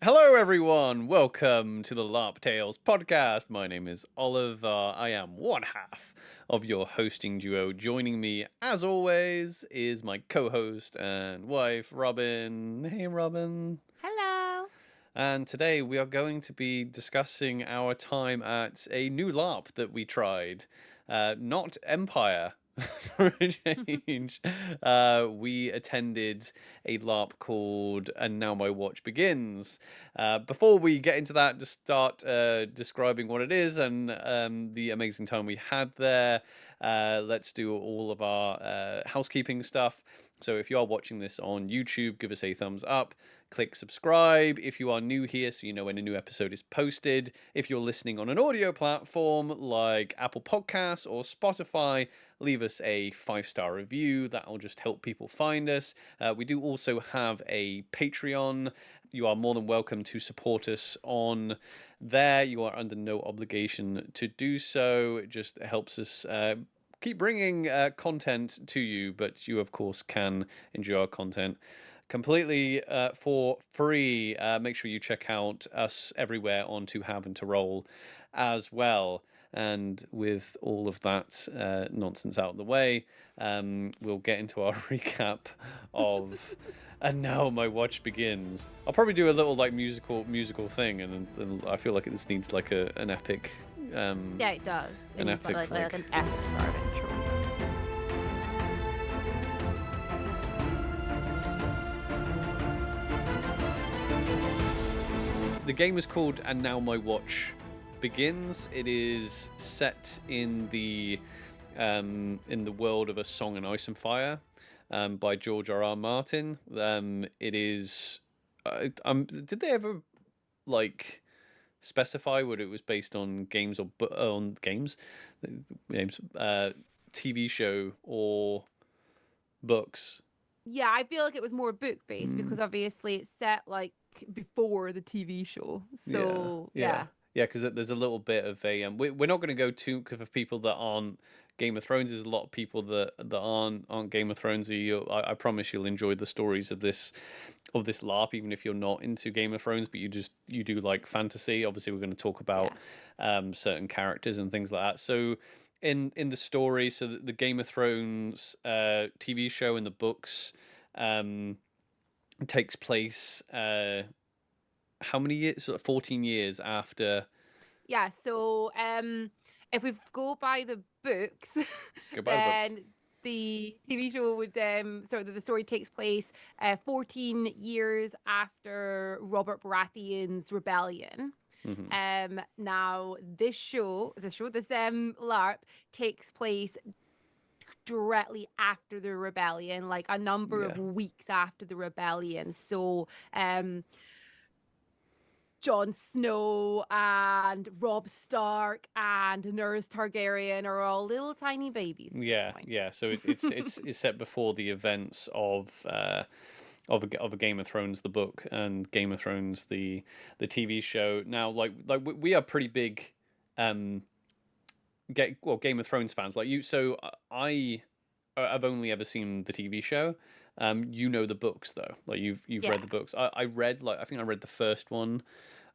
Hello, everyone. Welcome to the LARP Tales podcast. My name is Oliver. I am one half of your hosting duo. Joining me, as always, is my co-host and wife, Robyn. Hey, Robyn. Hello. And today we are going to be discussing our time at a new LARP that we tried. Not Empire. For a change, we attended a LARP called And Now My Watch Begins. Before we get into that, just start describing what it is and the amazing time we had there. Let's do all of our housekeeping stuff. So if you are watching this on YouTube, give us a thumbs up. Click subscribe if you are new here so you know when a new episode is posted. If you're listening on an audio platform like Apple Podcasts or Spotify, leave us a 5-star review. That'll just help people find us. We do also have a Patreon. You are more than welcome to support us on there. You are under no obligation to do so. It just helps us keep bringing content to you, but you, of course, can enjoy our content completely for free. Make sure you check out us everywhere on To Have and To Roll as well. And with all of that nonsense out of the way, we'll get into our recap of And Now My Watch Begins. I'll probably do a little like musical thing, and I feel like this needs like an epic. Yeah, it does. An It needs epic like an epic sort of intro. The game is called And Now My Watch Begins. It is set in the world of A Song in Ice and Fire by George R.R. Martin. It is. Did they ever like specify what it was based on? Games or on games, TV show or books? Yeah, I feel like it was more book based because obviously it's set like before the TV show. So yeah. Yeah, because there's a little bit of a we're not going to go too for people that aren't Game of Thrones. There's a lot of people that aren't Game of Thrones. I promise you'll enjoy the stories of this LARP, even if you're not into Game of Thrones, but you do like fantasy. Obviously, we're going to talk about certain characters and things like that. So in the story, so the Game of Thrones TV show and the books takes place how many years? 14 years after. Yeah, so if we go by the books, Go by the books. then the TV show would the story takes place 14 years after Robert Baratheon's rebellion. Now this LARP takes place directly after the rebellion, like a number of weeks after the rebellion. So Jon Snow and Robb Stark and Daenerys Targaryen are all little tiny babies at this point. Yeah. So it's set before the events of a Game of Thrones the book and Game of Thrones the TV show. Now, like we are pretty big Game of Thrones fans like you. So I've only ever seen the TV show. You know the books though. Like you've read the books. I read I think I read the first one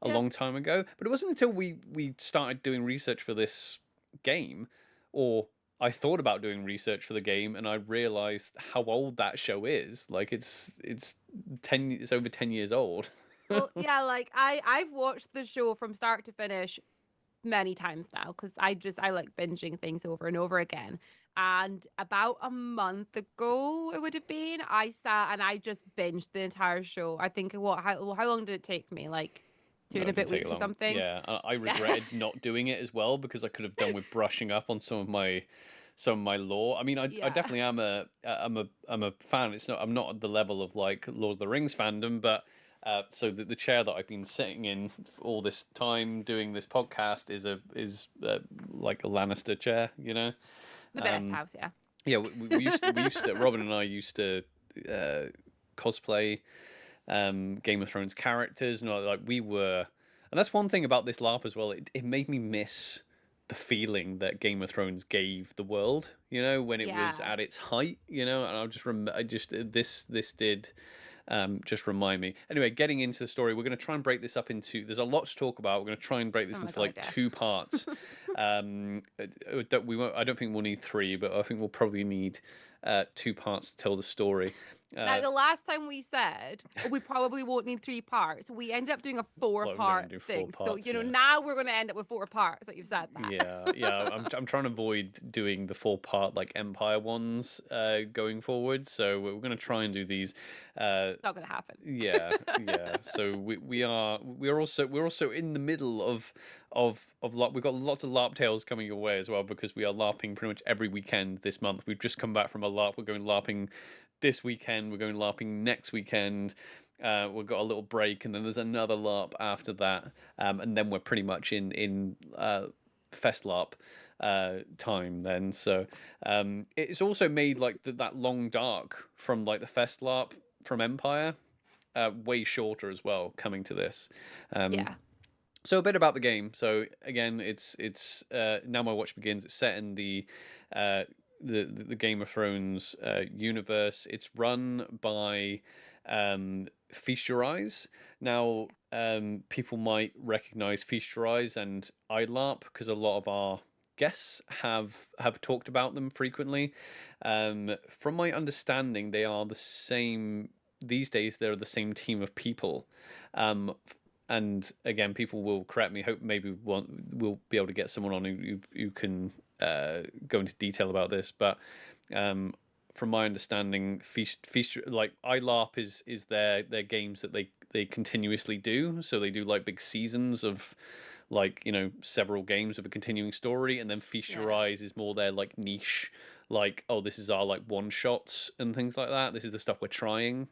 a long time ago, but it wasn't until we started doing research for this game, or I thought about doing research for the game, and I realized how old that show is. Like it's over 10 years old. Well, yeah, like I've watched the show from start to finish many times now because I like binging things over and over again. And about a month ago, it would have been, I sat and I just binged the entire show. I think how long did it take me? Like two No, and it a bit didn't take weeks or long. something. Yeah, I regretted not doing it as well because I could have done with brushing up on some of my lore. I mean, I Yeah. definitely am I'm a fan. I'm not at the level of like Lord of the Rings fandom, but so the chair that I've been sitting in all this time doing this podcast is like a Lannister chair, you know. The best house, yeah. Yeah, we used to Robyn and I used to cosplay Game of Thrones characters, and like we were, and that's one thing about this LARP as well. It made me miss the feeling that Game of Thrones gave the world, you know, when it was Yeah. at its height, you know. And I just remember, this did just remind me. Anyway, getting into the story, we're going to try and break this up into. There's a lot to talk about. We're going to try and break this Oh my into God, like yeah. 2 parts. That we won't. I don't think we'll need 3, but I think we'll probably need 2 parts to tell the story. Now, the last time we said we probably won't need 3 parts, we ended up doing a Well, we're going to 4-part do 4 thing. So, parts. Yeah. now we're going to end up with 4 parts that you've said that. Yeah. I'm trying to avoid doing the 4-part like Empire ones going forward. So we're going to try and do these. It's not going to happen. Yeah. So we're also in the middle of LARP. We've got lots of LARP tales coming your way as well, because we are LARPing pretty much every weekend this month. We've just come back from a LARP. We're going LARPing this weekend. We're going LARPing next weekend. We've got a little break, and then there's another LARP after that, and then we're pretty much in Fest LARP time then. So it's also made like that long dark from like the Fest LARP from Empire way shorter as well, coming to this. Yeah. So a bit about the game. So again, it's Now My Watch Begins. It's set in the Game of Thrones universe. It's run by Feast Your Eyes. Now, people might recognize Feast Your Eyes and EYELarp because a lot of our guests have talked about them frequently. From my understanding, they are the same these days. They're the same team of people. And again, people will correct me. Hope maybe we'll be able to get someone on who can go into detail about this. But from my understanding, Feast like EYELarp is their games that they continuously do. So they do like big seasons of like several games with a continuing story, and then Feast Your Eyes is more their like niche, like, oh, this is our like one shots and things like that. This is the stuff we're trying.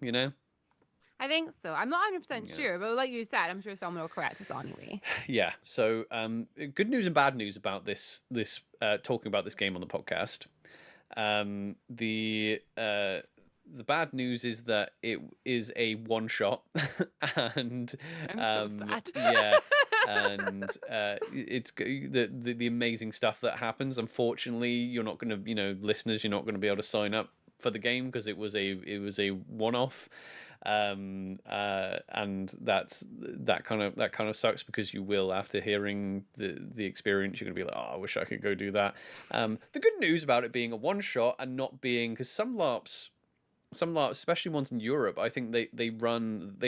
I think so. I'm not 100% sure, but like you said, I'm sure someone will correct us anyway. Yeah. So, good news and bad news about this talking about this game on the podcast. The bad news is that it is a one shot, and I'm so sad. yeah, and it's the amazing stuff that happens. Unfortunately, you're not going to, listeners, you're not going to be able to sign up for the game because it was a one off. And that kind of sucks, because you will, after hearing the experience, you're gonna be like, oh, I wish I could go do that. The good news about it being a one shot and not being, because some LARPs, especially ones in Europe, I think they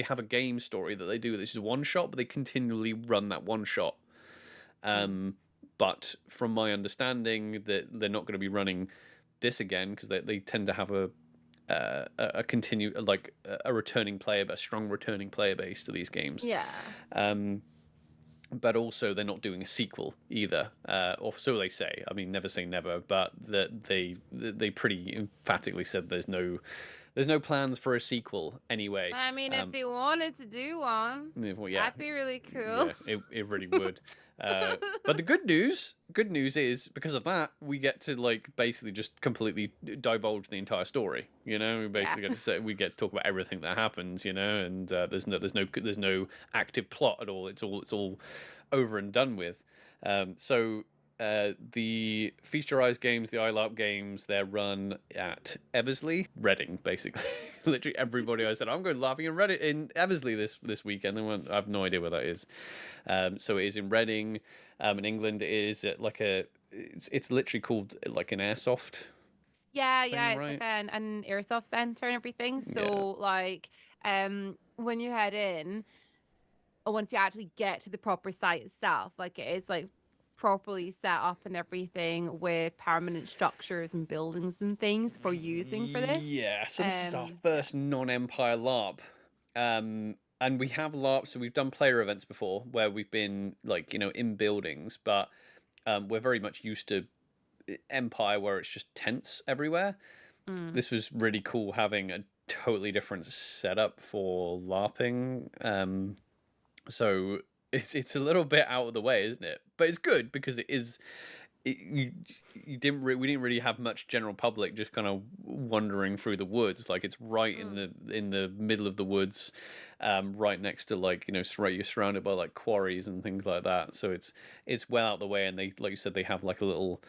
have a game story that they do. This is one shot, but they continually run that one shot. But from my understanding, that they're not going to be running this again, because they tend to have a returning player, a strong returning player base to these games. Yeah. But also they're not doing a sequel either, or so they say. I mean, never say never, but that they pretty emphatically said there's no plans for a sequel anyway. I mean, if they wanted to do one, that'd be really cool. Yeah, it really would. But the good news is, because of that, we get to like basically just completely divulge the entire story. We basically get to talk about everything that happens. And there's no active plot at all. It's all over and done with. So the Feast Your Eyes games, the EYELarp games, they're run at Eversley, Reading, basically. Literally everybody I said, I'm going LARPing in Eversley this weekend. They went, I have no idea where that is. So it is in Reading. In England, it is like it's literally called like an airsoft. Yeah, thing, it's right? like an airsoft center and everything. So like when you head in, or once you actually get to the proper site itself, like it is like properly set up and everything, with permanent structures and buildings and things for using for this. Yeah, so this is our first non-Empire LARP. And we have LARP, so we've done player events before where we've been like, in buildings, but we're very much used to Empire, where it's just tents everywhere. This was really cool having a totally different setup for LARPing. So it's a little bit out of the way, isn't it? But it's good, because it is. We didn't really have much general public just kind of wandering through the woods. Like, it's right in the middle of the woods, right next to like you're surrounded by like quarries and things like that. So it's well out of the way, and they, like you said, they have like a little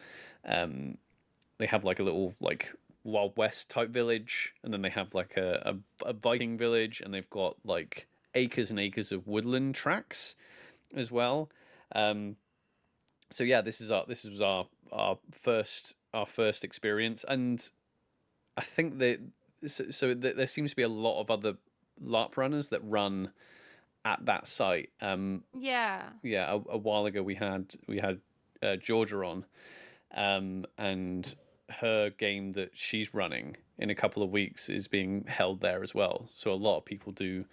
like Wild West type village, and then they have like a Viking village, and they've got like acres and acres of woodland tracks as well. Um, so yeah, this was our first experience, and I think that there seems to be a lot of other LARP runners that run at that site. Yeah. Yeah, a while ago we had Georgia on, and her game that she's running in a couple of weeks is being held there as well. So a lot of people do.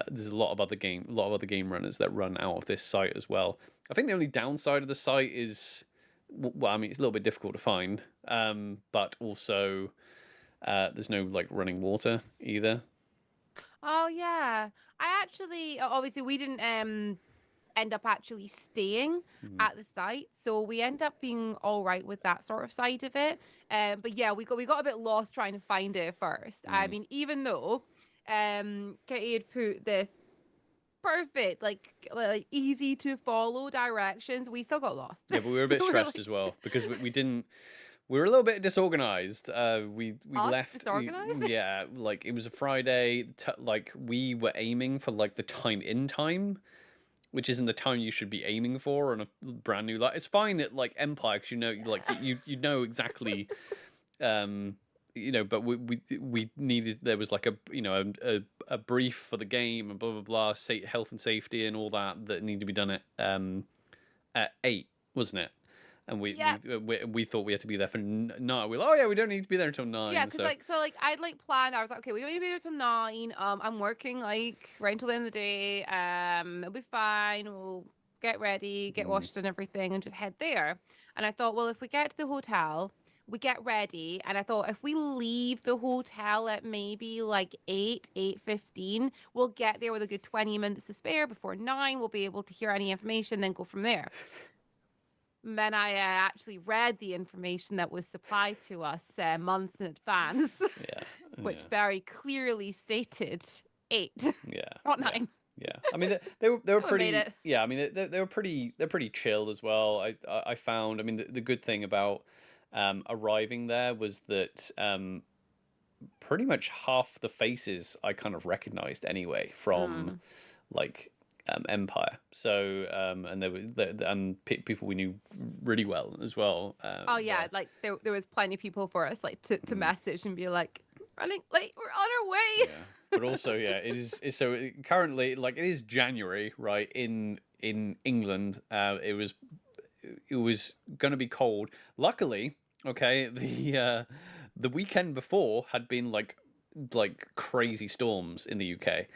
There's a lot of other game runners that run out of this site as well. I think the only downside of the site is, well, I mean, it's a little bit difficult to find, but also there's no like running water either. Oh yeah. I actually obviously we didn't end up actually staying Mm, at the site, so we end up being all right with that sort of side of it. But yeah, we got a bit lost trying to find it at first. I mm. mean, even though Katie had put this perfect, like easy to follow directions, we still got lost. Yeah, but we were a So bit we're stressed like, as well because we didn't. We were a little bit disorganized. We us left. disorganized. Yeah, like it was a Friday. Like we were aiming for like the time in time, which isn't the time you should be aiming for on a brand new. Like it's fine at like Empire because you know, like you know exactly. Um, but we needed, there was like a brief for the game and blah blah blah, health and safety and all that needed to be done at 8, wasn't it? And Yeah. we thought we had to be there for 9. We were like, oh yeah, we don't need to be there until Yeah, 9. because So like I'd like planned. I was like, okay, we don't need to be there till 9. I'm working like right until the end of the day. It'll be fine. We'll get ready, get mm, washed and everything, and just head there. And I thought, well, if we get to the hotel, we get ready. And I thought if we leave the hotel at maybe like 8:15, we'll get there with a good 20 minutes to spare before 9. We'll be able to hear any information, then go from there. And then I actually read the information that was supplied to us months in advance, yeah, which yeah, very clearly stated 8, yeah, not yeah. 9. Yeah, I mean they were We made pretty. it. Yeah, I mean they're pretty chill as well. I found. I mean the good thing about arriving there was that pretty much half the faces I kind of recognized anyway from Mm. like Empire. So and there were and people we knew really well as well Oh yeah, there. like there was plenty of people for us like to Mm, message and be like, running late, we're on our yeah, but way. also yeah, currently like it is January right in England. It was going to be cold. Luckily, okay, the weekend before had been like crazy storms in the UK.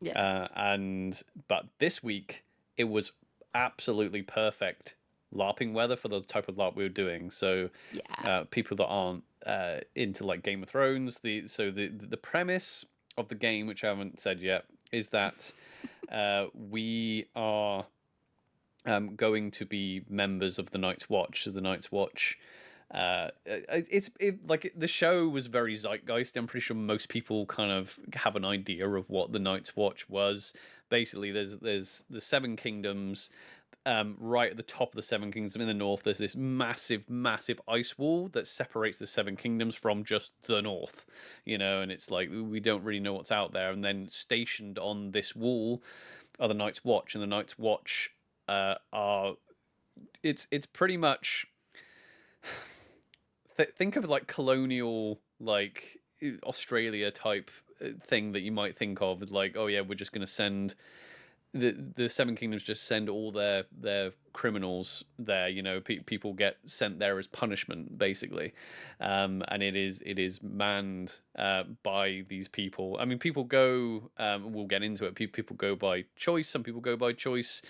Yeah. And but this week it was absolutely perfect LARPing weather for the type of LARP we were doing. So Yeah. people that aren't into like Game of Thrones, the premise of the game, which I haven't said yet, is that we are going to be members of the Night's Watch. So the Night's Watch, like the show was very zeitgeist. I'm pretty sure most people kind of have an idea of what the Night's Watch was. Basically, there's the Seven Kingdoms. Right at the top of the Seven Kingdoms in the north, there's this massive ice wall that separates the Seven Kingdoms from just the north, and it's like we don't really know what's out there. And then stationed on this wall are the Night's Watch, and the Night's Watch are it's pretty much think of like colonial like Australia type thing that you might think of as like, oh yeah, we're just going to send the Seven Kingdoms, just send all their criminals there. People get sent there as punishment, basically, and it is manned by these people. I mean, people go. We'll get into it. People go by choice. Some people go by choice.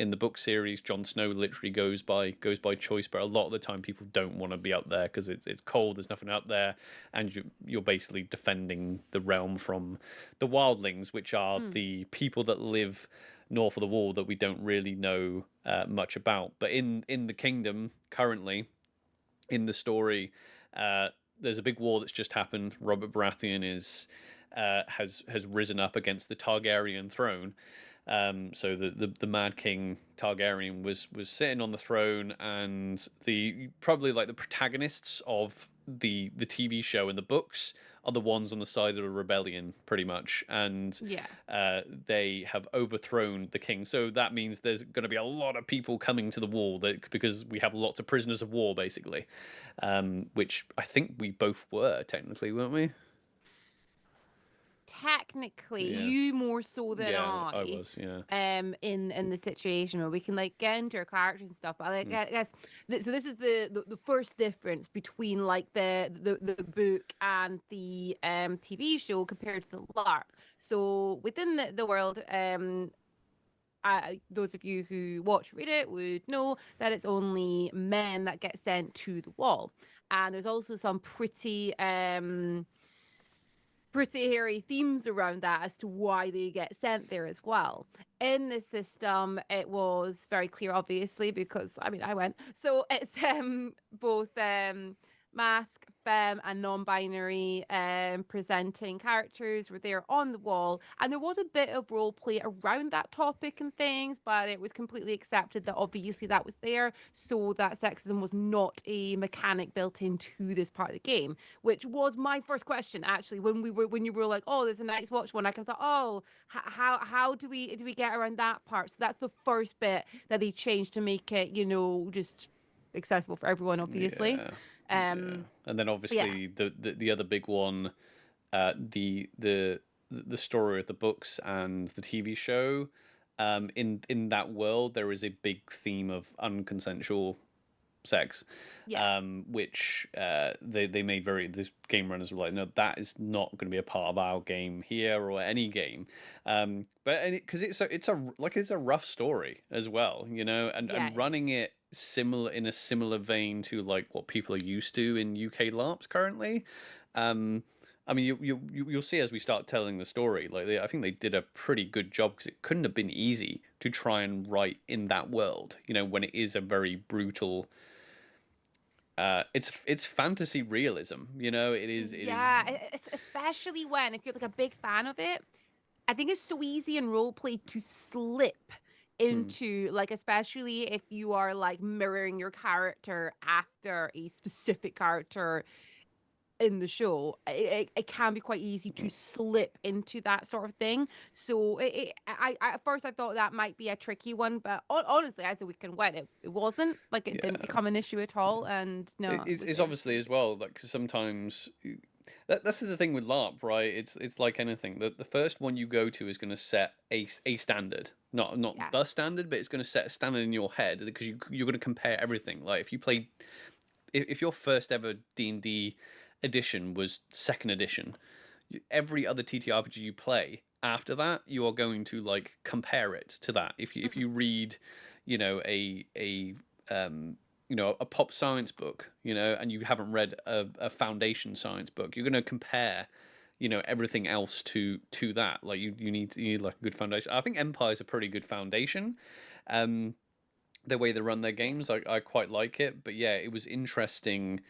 In the book series, Jon Snow literally goes by choice, but a lot of the time people don't want to be up there because it's cold. There's nothing up there, and you're basically defending the realm from the wildlings, which are Mm. the people that live north of the wall that we don't really know much about. But in the kingdom currently, in the story, uh, there's a big war that's just happened. Robert Baratheon has risen up against the Targaryen throne, So the Mad King Targaryen was sitting on the throne, and the probably like the protagonists of the TV show and the books are the ones on the side of the rebellion, pretty much, and Yeah. they have overthrown the king. So that means there's going to be a lot of people coming to the wall because we have lots of prisoners of war, basically, which I think we both were technically, weren't we? Technically, Yeah, you more so than yeah, I I, was. Yeah. in the situation where we can like get into our characters and stuff. But like, I guess so. This is the first difference between like the book and the TV show compared to the LARP. So within the world, those of you who watch read it would know that it's only men that get sent to the wall, and there's also some pretty hairy themes around that as to why they get sent there as well. In the system, it was very clear, obviously, because I mean I went. So it's both mask, femme, and non-binary presenting characters were there on the wall, and there was a bit of role play around that topic and things, but it was completely accepted that obviously that was there, so that sexism was not a mechanic built into this part of the game, which was my first question actually when you were like, oh, there's a Night's Watch one. I kind of thought, oh, how do we get around that part? So that's the first bit that they changed to make it, just accessible for everyone, obviously. Yeah, yeah, Um, and then yeah, obviously the other big one, the story of the books and the TV show. In that world, there is a big theme of unconsensual sex, yeah, which they made very. This game runners were like, no, that is not going to be a part of our game here or any game. But because it's a rough story as well, yeah, and it running is. it similar in a similar vein to like what people are used to in UK LARPs currently. Um, I mean, you'll see as we start telling the story. Like I think they did a pretty good job because it couldn't have been easy to try and write in that world. When it is a very brutal. It's fantasy realism. It is. Yeah, especially when if you're like a big fan of it, I think it's so easy in role play to slip Hmm, into like, especially if you are like mirroring your character after a specific character in the show. It can be quite easy to slip into that sort of thing. So at first I thought that might be a tricky one, but honestly, as a weekend went, it wasn't like it didn't yeah. become an issue at all, and no, it It's was obviously as well like 'cause sometimes that's the thing with LARP, right? It's like anything. The first one you go to is going to set a standard, not yeah. the standard, but it's going to set a standard in your head because you're going to compare everything. Like if you play, if your first ever D&D edition was second edition, every other TTRPG you play after that, you are going to like compare it to that. If Mhm. you read, a pop science book, and you haven't read a foundation science book, you're going to compare, everything else to that. Like you need like a good foundation. I think Empire's a pretty good foundation. Um, the way they run their games, I quite like it. But yeah, it was interesting.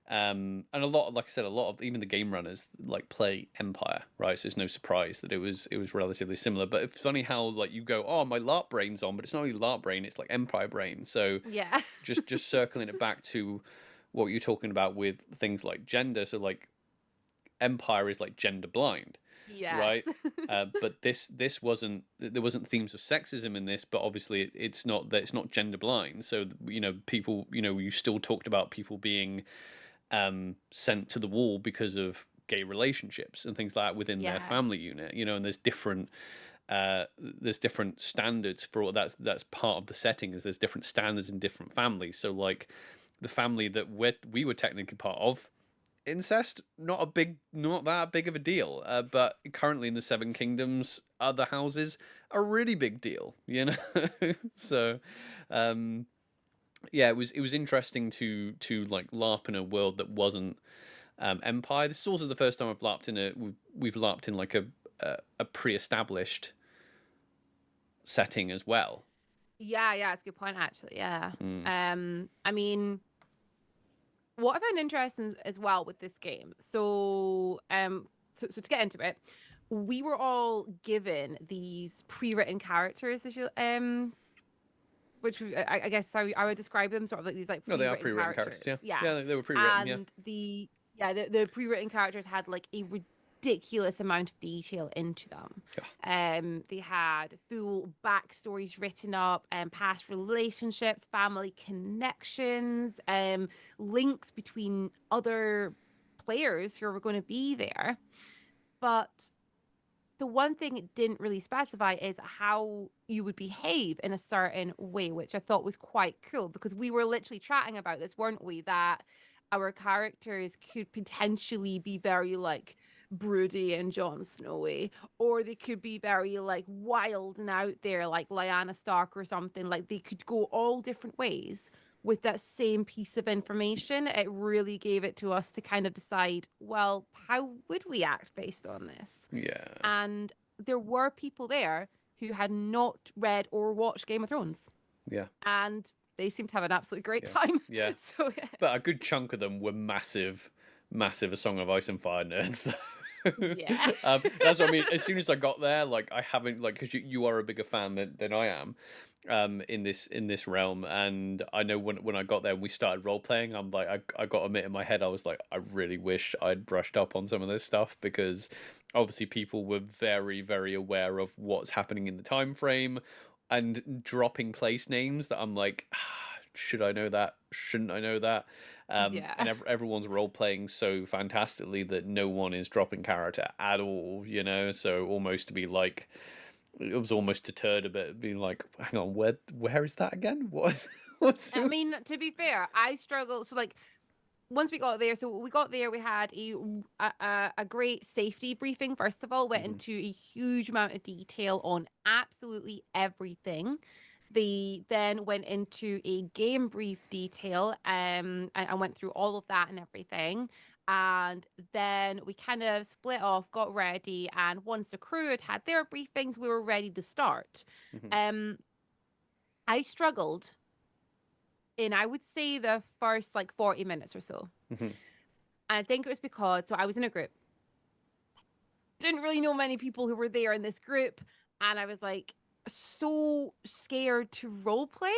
And a lot, like I said, a lot of even the game runners like play Empire, right? So it's no surprise that it was relatively similar. But it's funny how like you go, oh, my LARP brain's on, but it's not really LARP brain; it's like Empire brain. So Yeah. just circling it back to what you're talking about with things like gender. So like Empire is like gender blind, Yes. right? But this wasn't, there wasn't themes of sexism in this, but obviously it's not that, it's not gender blind. So people, you still talked about people being sent to the wall because of gay relationships and things like that within their family Yes. unit. And there's different standards for all that's part of the setting. Is there's different standards in different families. So like the family that we were technically part of, incest not that big of a deal, but currently in the Seven Kingdoms, other houses, a really big deal, so um yeah, it was interesting to like LARP in a world that wasn't Empire. This is also the first time I've LARPed in we've LARPed in like a pre-established setting as well. Yeah, it's a good point actually. Yeah. Mm, I mean, what I found interesting as well with this game, so to get into it, we were all given these pre-written characters, as you, I guess how I would describe them, sort of like these like No, they are pre-written pre-written characters. Yeah, characters. Yeah. yeah, they were pre-written. Yeah, And the pre-written characters had like a ridiculous amount of detail into them. yeah, They had full backstories written up, and past relationships, family connections, links between other players who were going to be there. But the one thing it didn't really specify is how you would behave in a certain way, which I thought was quite cool, because we were literally chatting about this, weren't we? That our characters could potentially be very like broody and Jon Snowy, or they could be very like wild and out there, like Lyanna Stark or something. Like they could go all different ways with that same piece of information. It really gave it to us to kind of decide, well, how would we act based on this? yeah, And there were people there who had not read or watched Game of Thrones, yeah, and they seemed to have an absolutely great yeah, time. yeah. So But a good chunk of them were massive, massive A Song of Ice and Fire nerds. yeah. That's what I mean. As soon as I got there, like I haven't like because you are a bigger fan than I am, in this realm, and I know when I got there and we started role playing, I'm like I got to admit in my head I was like I really wish I'd brushed up on some of this stuff because obviously people were very very aware of what's happening in the time frame and dropping place names that I'm like. Should I know that? Shouldn't I know that? Yeah. And everyone's role playing so fantastically that no one is dropping character at all, you know. So almost to be like, it was almost deterred a bit, being like, hang on, where is that again? What's I mean, to be fair, I struggled. So, like, once we got there, we had a great safety briefing. First of all, went Mhm, into a huge amount of detail on absolutely everything. They then went into a game brief detail, and went through all of that and everything. And then we kind of split off, got ready, and once the crew had their briefings, we were ready to start. mhm, Um, I struggled in, I would say, the first like 40 minutes or so. mhm. And I think it was because, so I was in a group, didn't really know many people who were there in this group. And I was like so scared to role play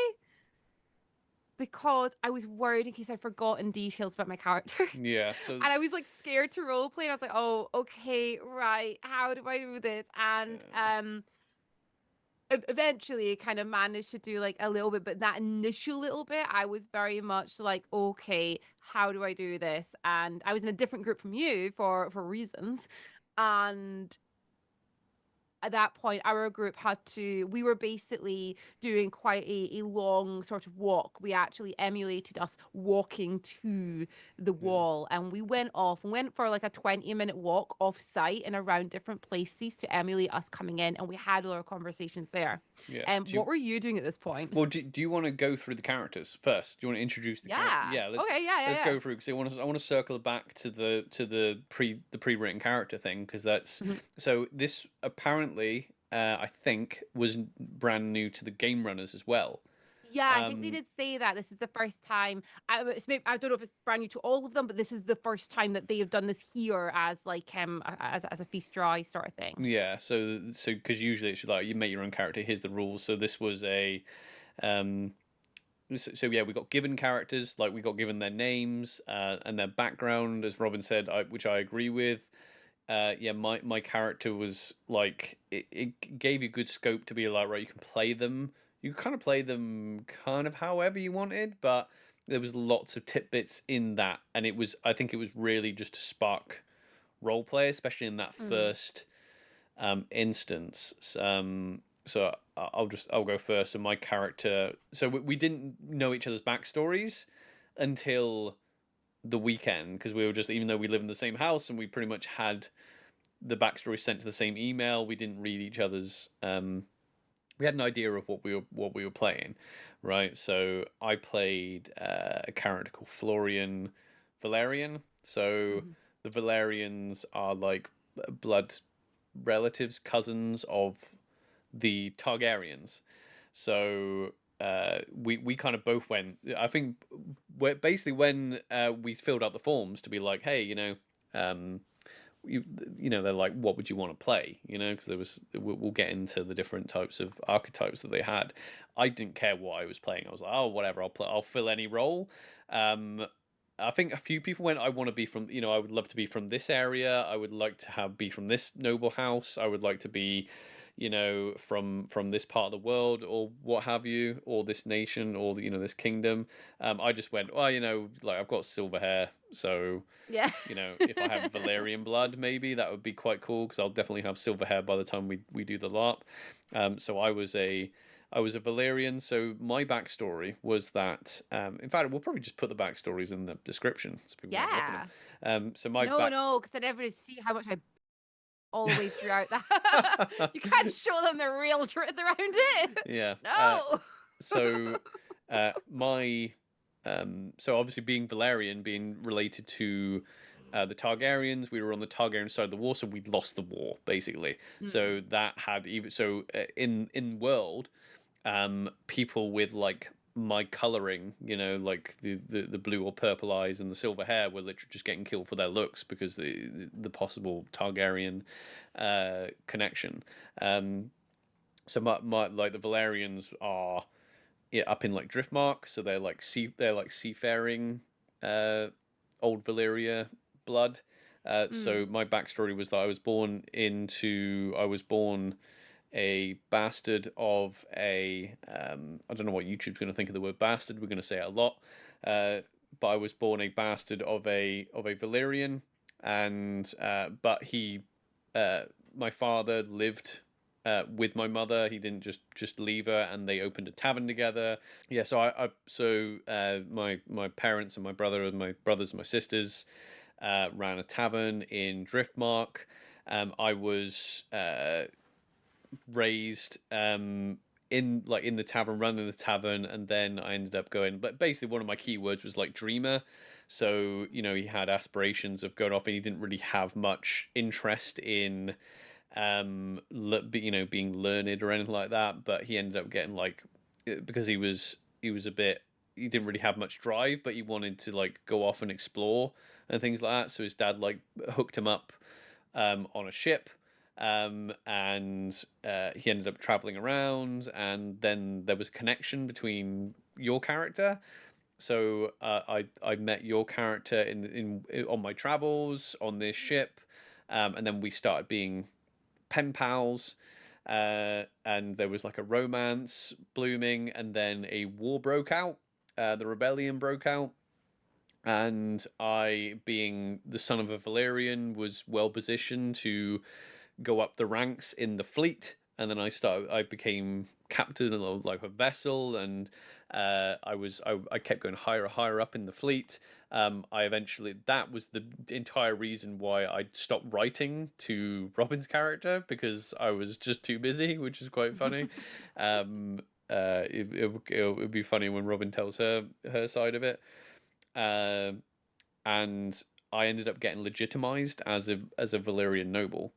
because I was worried in case I'd forgotten details about my character. Yeah. So And I was like scared to role play. And I was like, oh, okay, right. How do I do this? And uh, eventually I kind of managed to do like a little bit, but that initial little bit, I was very much like, okay, how do I do this? And I was in a different group from you for reasons. And at that point, our group we were basically doing quite a long sort of walk. We actually emulated us walking to the yeah, wall, and we went for like a 20-minute walk off site and around different places to emulate us coming in. And we had all our conversations there. yeah. What were you doing at this point? Do you want to go through the characters first? Do you want to introduce the character? Yeah. Yeah, Okay. Yeah. Yeah. let's Yeah. go through because I want to circle back to the pre-written character thing because that's Mhm. so this apparently I think was brand new to the game runners as well. Yeah, I think they Um, did say that this is the first time. I don't know if it's brand new to all of them, but this is the first time that they have done this here as like as a feast dry sort of thing. yeah, so because usually it's like you make your own character. Here's the rules. So this was a um, so yeah, we got given characters, like we got given their names and their background, as Robin said, which I agree with. Yeah, my character was like it gave you good scope to be like right, you can play them, you kind of play them kind of however you wanted, but there was lots of tidbits in that, and I think it was really just to spark role play, especially in that Mm. first instance. So I'll go first. So my character, so we didn't know each other's backstories until the weekend because we were just even though we live in the same house and we pretty much had the backstory sent to the same email, we didn't read each other's. We had an idea of what we were playing, right? So I played a character called Florian Valerian. So Mhm. the Valerians are like blood relatives, cousins of the Targaryens. So we kind of both went. I think basically when we filled out the forms to be like, hey, um, you know, they're like, what would you want to play? You know, because there was, we'll get into the different types of archetypes that they had. I didn't care what I was playing. I was like, oh, whatever, I'll fill any role. I think a few people went, I want to be from, you know, I would love to be from this area. I would like to be from this noble house. I would like to be, you know, from this part of the world or what have you, or this nation, or, you know, this kingdom. I just went, well, you know, like I've got silver hair, so, Yeah. you know, if I have Valerian blood, maybe that would be quite cool, because I'll definitely have silver hair by the time we do the LARP. So I was a Valerian. So my backstory was that, in fact, we'll probably just put the backstories in the description so people can have a look at Yeah. them. So my No, back. no, because I never see how much I all the way throughout that. You can't show them the real truth around it. Yeah. No. So my so obviously being Valerian, being related to the Targaryens, we were on the Targaryen side of the war, so we'd lost the war basically. Mm. So that had even so in world, people with like my coloring, you know, like the blue or purple eyes and the silver hair, were literally just getting killed for their looks because the possible Targaryen connection. So my like the Valerians are, yeah, up in like Driftmark, so they're like seafaring, uh, old Valyria blood. So Mm. my backstory was that I was born a bastard of a, I don't know what YouTube's going to think of the word bastard. We're going to say it a lot, but I was born a bastard of a Valyrian, and but he, uh, my father lived with my mother. He didn't just leave her, and they opened a tavern together. Yeah, so my parents and my brother and my brothers and my sisters ran a tavern in Driftmark. I was raised in the tavern, running the tavern, and then I ended up going. But basically, one of my key words was like dreamer. So you know, he had aspirations of going off, and he didn't really have much interest in you know, being learned or anything like that. But he ended up getting like, because he was a bit, he didn't really have much drive, but he wanted to like go off and explore and things like that. So his dad like hooked him up on a ship, and he ended up traveling around, and then there was a connection between your character. So I met your character in on my travels on this ship, and then we started being pen pals. And there was like a romance blooming, and then a war broke out. The rebellion broke out, and I, being the son of a Valerian, was well positioned to go up the ranks in the fleet. And then I became captain of like a vessel, and I kept going higher up in the fleet. I eventually, that was the entire reason why I stopped writing to Robyn's character, because I was just too busy, which is quite funny. It would be funny when Robyn tells her side of it. Um, and I ended up getting legitimized as a Valyrian noble,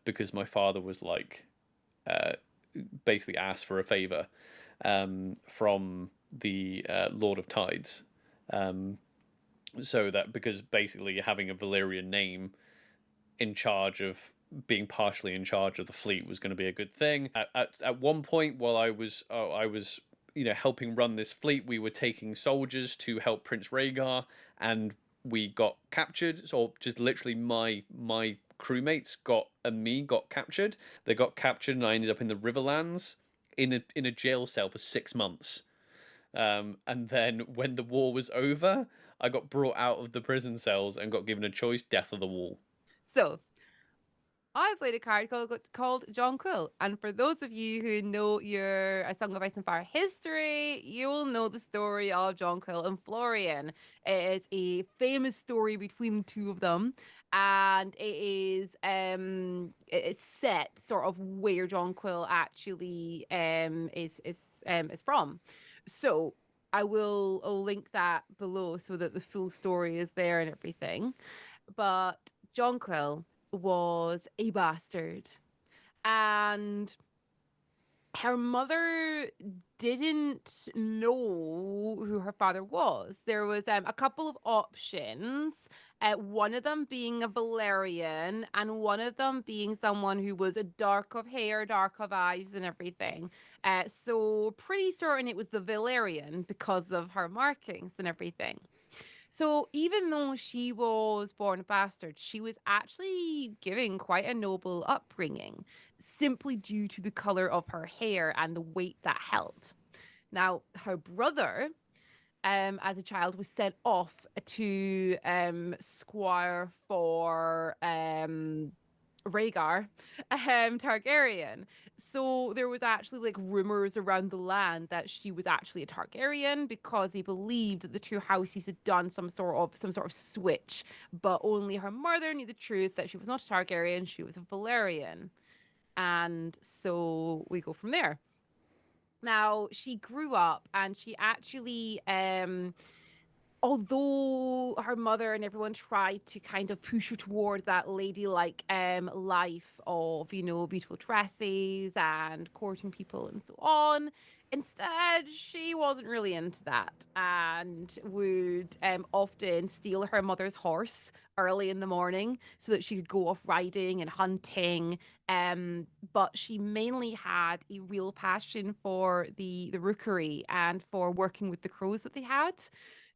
because my father was like, uh, basically asked for a favor from the Lord of Tides, um, so that, because basically having a Valyrian name in charge of, being partially in charge of the fleet, was going to be a good thing. At one point, while I was, you know, helping run this fleet, we were taking soldiers to help Prince Rhaegar, and we got captured. So just literally my crewmates got captured. They got captured, and I ended up in the Riverlands in a jail cell for 6 months. And then when the war was over, I got brought out of the prison cells and got given a choice: death of the wall. So I played a card called John Quill. And for those of you who know your A Song of Ice and Fire history, you will know the story of John Quill and Florian. It is a famous story between the two of them. And it is set sort of where John Quill actually is from. So I'll link that below so that the full story is there and everything. But John Quill was a bastard, and her mother didn't know who her father was. There was a couple of options, one of them being a Valerian, and one of them being someone who was a dark of hair, dark of eyes, and everything. So pretty certain it was the Valerian because of her markings and everything. So even though she was born a bastard, she was actually given quite a noble upbringing simply due to the color of her hair and the weight that held. Now, her brother, as a child, was sent off to squire for Rhaegar Targaryen. So there was actually like rumors around the land that she was actually a Targaryen because they believed that the two houses had done some sort of switch, but only her mother knew the truth that she was not a Targaryen, she was a Valerian. And so we go from there. Now, she grew up and she actually although her mother and everyone tried to kind of push her towards that ladylike life of, beautiful dresses and courting people and so on, instead she wasn't really into that and would often steal her mother's horse early in the morning so that she could go off riding and hunting. But she mainly had a real passion for the rookery and for working with the crows that they had.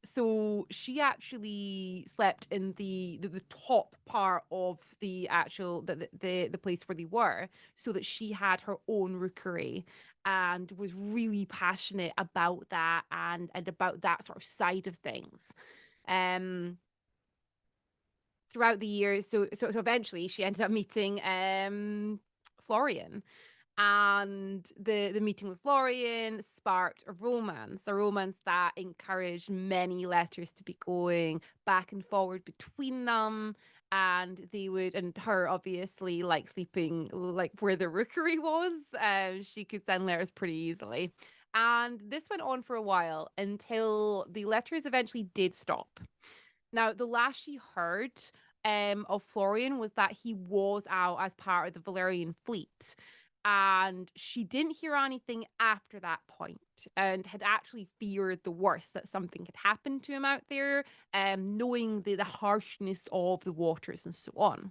So she actually slept in the top part of the actual the place where they were, so that she had her own rookery and was really passionate about that and about that sort of side of things. Um Throughout the years, so eventually she ended up meeting Florian, and the meeting with Florian sparked a romance that encouraged many letters to be going back and forward between them. And they would, and her obviously like sleeping like where the rookery was, she could send letters pretty easily. And this went on for a while until the letters eventually did stop. Now, the last she heard of Florian was that he was out as part of the Valerian fleet. And she didn't hear anything after that point and had actually feared the worst, that something had happened to him out there, knowing the harshness of the waters and so on.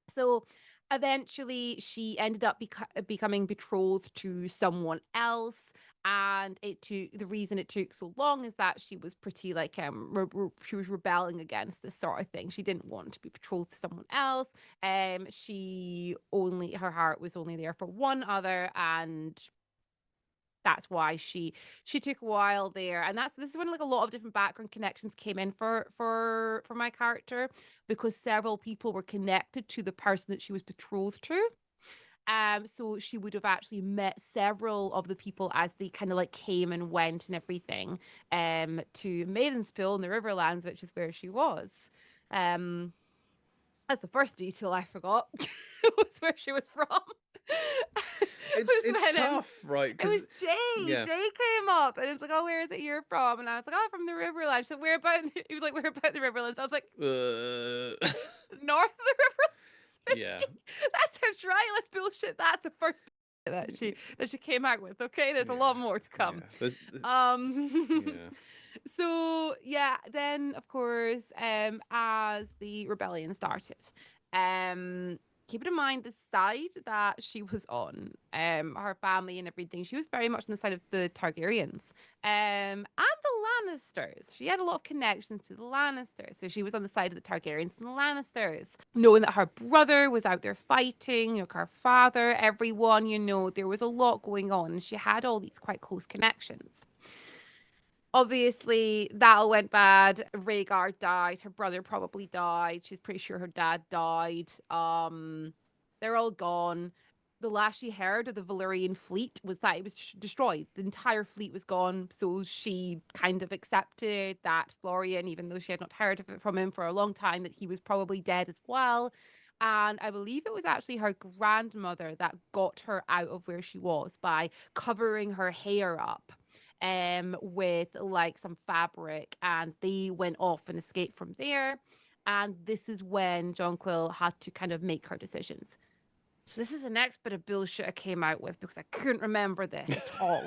So eventually she ended up becoming betrothed to someone else, and the reason it took so long is that she was pretty like she was rebelling against this sort of thing. She didn't want to be betrothed to someone else. Her heart was only there for one other, and that's why she took a while there. And this is when like a lot of different background connections came in for my character, because several people were connected to the person that she was betrothed to. So she would have actually met several of the people as they kind of like came and went and everything to Maidenspool in the Riverlands, which is where she was. That's the first detail I forgot. Was where she was from. It's when tough, right? it was Because Jay. yeah, Jay came up and it's like, oh, where is it you're from? And I was like, oh, from the Riverlands. So where about? He was like, where about the Riverlands? I was like, north of the Riverlands. yeah, That's how dry. Let's bullshit. That's the first that she came out with. Okay, there's a yeah, lot more to come. yeah. Yeah. So yeah, then of course, as the rebellion started, keeping in mind the side that she was on, her family and everything, she was very much on the side of the Targaryens, and the Lannisters. She had a lot of connections to the Lannisters, so she was on the side of the Targaryens and the Lannisters, knowing that her brother was out there fighting, her father, everyone, there was a lot going on, and she had all these quite close connections. Obviously, that all went bad. Rhaegar died. Her brother probably died. She's pretty sure her dad died. They're all gone. The last she heard of the Valyrian fleet was that it was destroyed. The entire fleet was gone. So she kind of accepted that Florian, even though she had not heard of it from him for a long time, that he was probably dead as well. And I believe it was actually her grandmother that got her out of where she was by covering her hair up with like some fabric, and they went off and escaped from there. And this is when Jonquil had to kind of make her decisions. So this is the next bit of bullshit I came out with because I couldn't remember this at all.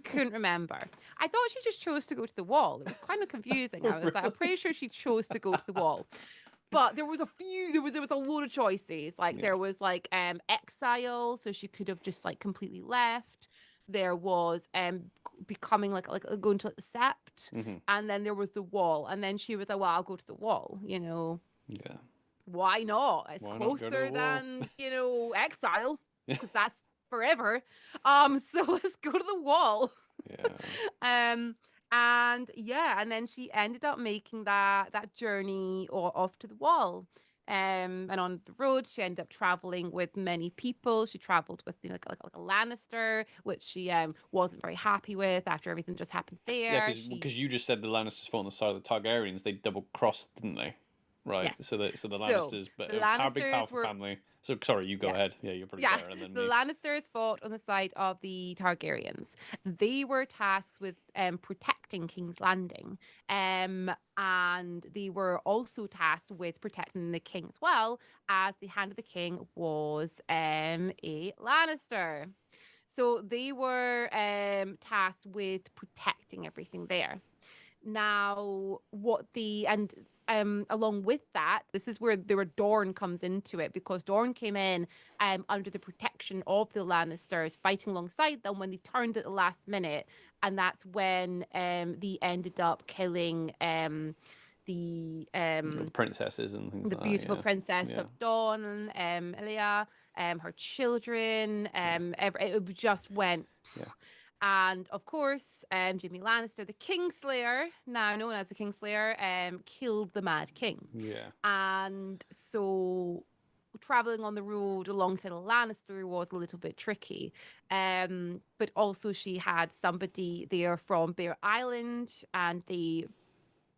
Couldn't remember. I thought she just chose to go to the wall. It was kind of confusing. I was like, I'm pretty sure she chose to go to the wall. But there was a few, there was a load of choices. Like Yeah. there was like exile, so she could have just like completely left. There was becoming like going to like, the sept, and then there was the wall. And then she was like, well, I'll go to the wall, you know. Yeah. Why not? It's Why not go to closer the wall? than, you know, exile, because that's forever. So let's go to the wall. Yeah. And yeah, and then she ended up making that journey off to the wall. And on the road, she ended up traveling with many people. She traveled with, you know, like a Lannister, which she wasn't very happy with after everything just happened Yeah, there. because you just said the Lannisters fought on the side of the Targaryens. They double crossed, didn't they? Right. Yes. So the So Lannisters, but the a big Lannisters powerful were family. So sorry, you go yeah. ahead. Yeah, you're probably Yeah, better than the me. Lannisters fought on the side of the Targaryens. They were tasked with protecting King's Landing, and they were also tasked with protecting the king as well, as the Hand of the King was a Lannister. So they were tasked with protecting everything there. Now, what the and along with that, this is where Dorne comes into it, because Dorne came in under the protection of the Lannisters, fighting alongside them when they turned at the last minute, and that's when they ended up killing The princesses and things the like that. beautiful Yeah. princess Yeah. of Dawn, Elia, her children, it just went. Yeah. And of course, Jaime Lannister, the Kingslayer, now known as the Kingslayer, killed the Mad King. Yeah. And so traveling on the road alongside a Lannister was a little bit tricky. But also she had somebody there from Bear Island, and they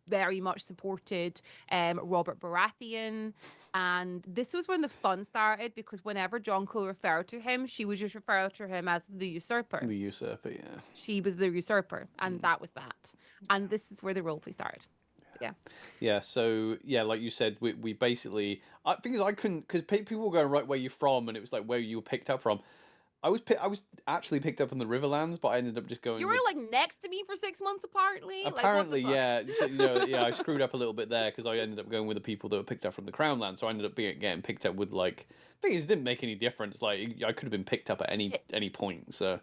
very much supported Robert Baratheon. And this was when the fun started, because whenever Jonquil referred to him, she would just refer to him as the usurper. The usurper. Yeah. She was the usurper, and that was that. And this is where the roleplay started. But yeah. Yeah, so yeah, like you said, we basically thing is I couldn't, because people were going right where you're from, and it was like where you were picked up from. I was actually picked up in the Riverlands, but I ended up just going. You were like next to me for 6 months apparently. Apparently, like, what the fuck? yeah. So, yeah, I screwed up a little bit there because I ended up going with the people that were picked up from the Crownland. So I ended up getting picked up with like. Thing is, it didn't make any difference. Like I could have been picked up at any point. So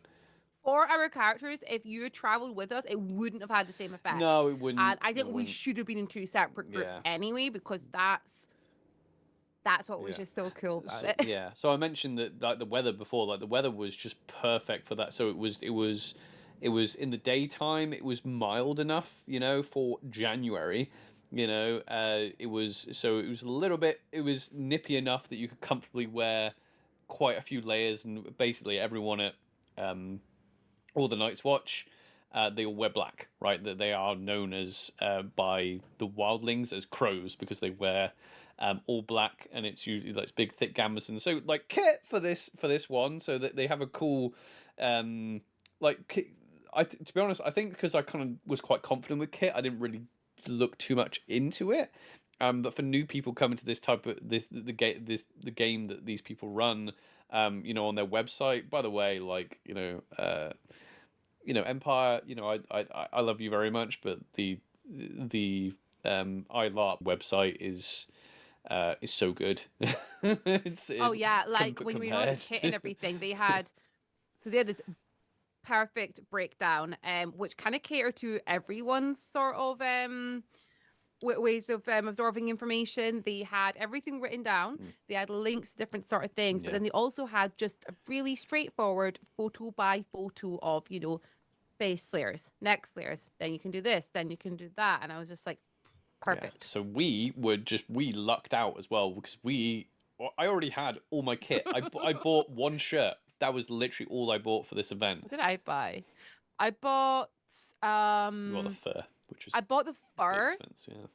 For our characters, if you had traveled with us, it wouldn't have had the same effect. no, it wouldn't. And I think we should have been in two separate groups anyway, because that's what was just so cool about it. Yeah. So I mentioned that like the weather before, like the weather was just perfect for that. So it was in the daytime. It was mild enough, for January. It was a little bit. It was nippy enough that you could comfortably wear quite a few layers, and basically everyone at all the Night's Watch. They all wear black, right? That they are known as by the wildlings as crows, because they wear all black, and it's usually like big thick gambeson. So like kit for this one, so that they have a cool kit. To be honest, I think because I kind of was quite confident with kit, I didn't really look too much into it. But for new people coming to this type of the game that these people run, on their website. By the way, Empire. I love you very much, but the EYELarp website is so good. When we know the kit and everything, they had this perfect breakdown, which kind of catered to everyone's sort of ways of absorbing information. They had everything written down. They had links to different sort of things, but then they also had just a really straightforward photo by photo of base slayers, next slayers. Then you can do this, then you can do that, and I was just like, perfect. Yeah. So we lucked out as well, because I already had all my kit. I bought one shirt. That was literally all I bought for this event. What did I buy? I bought You got the fur, which was I bought the fur. Expense, yeah.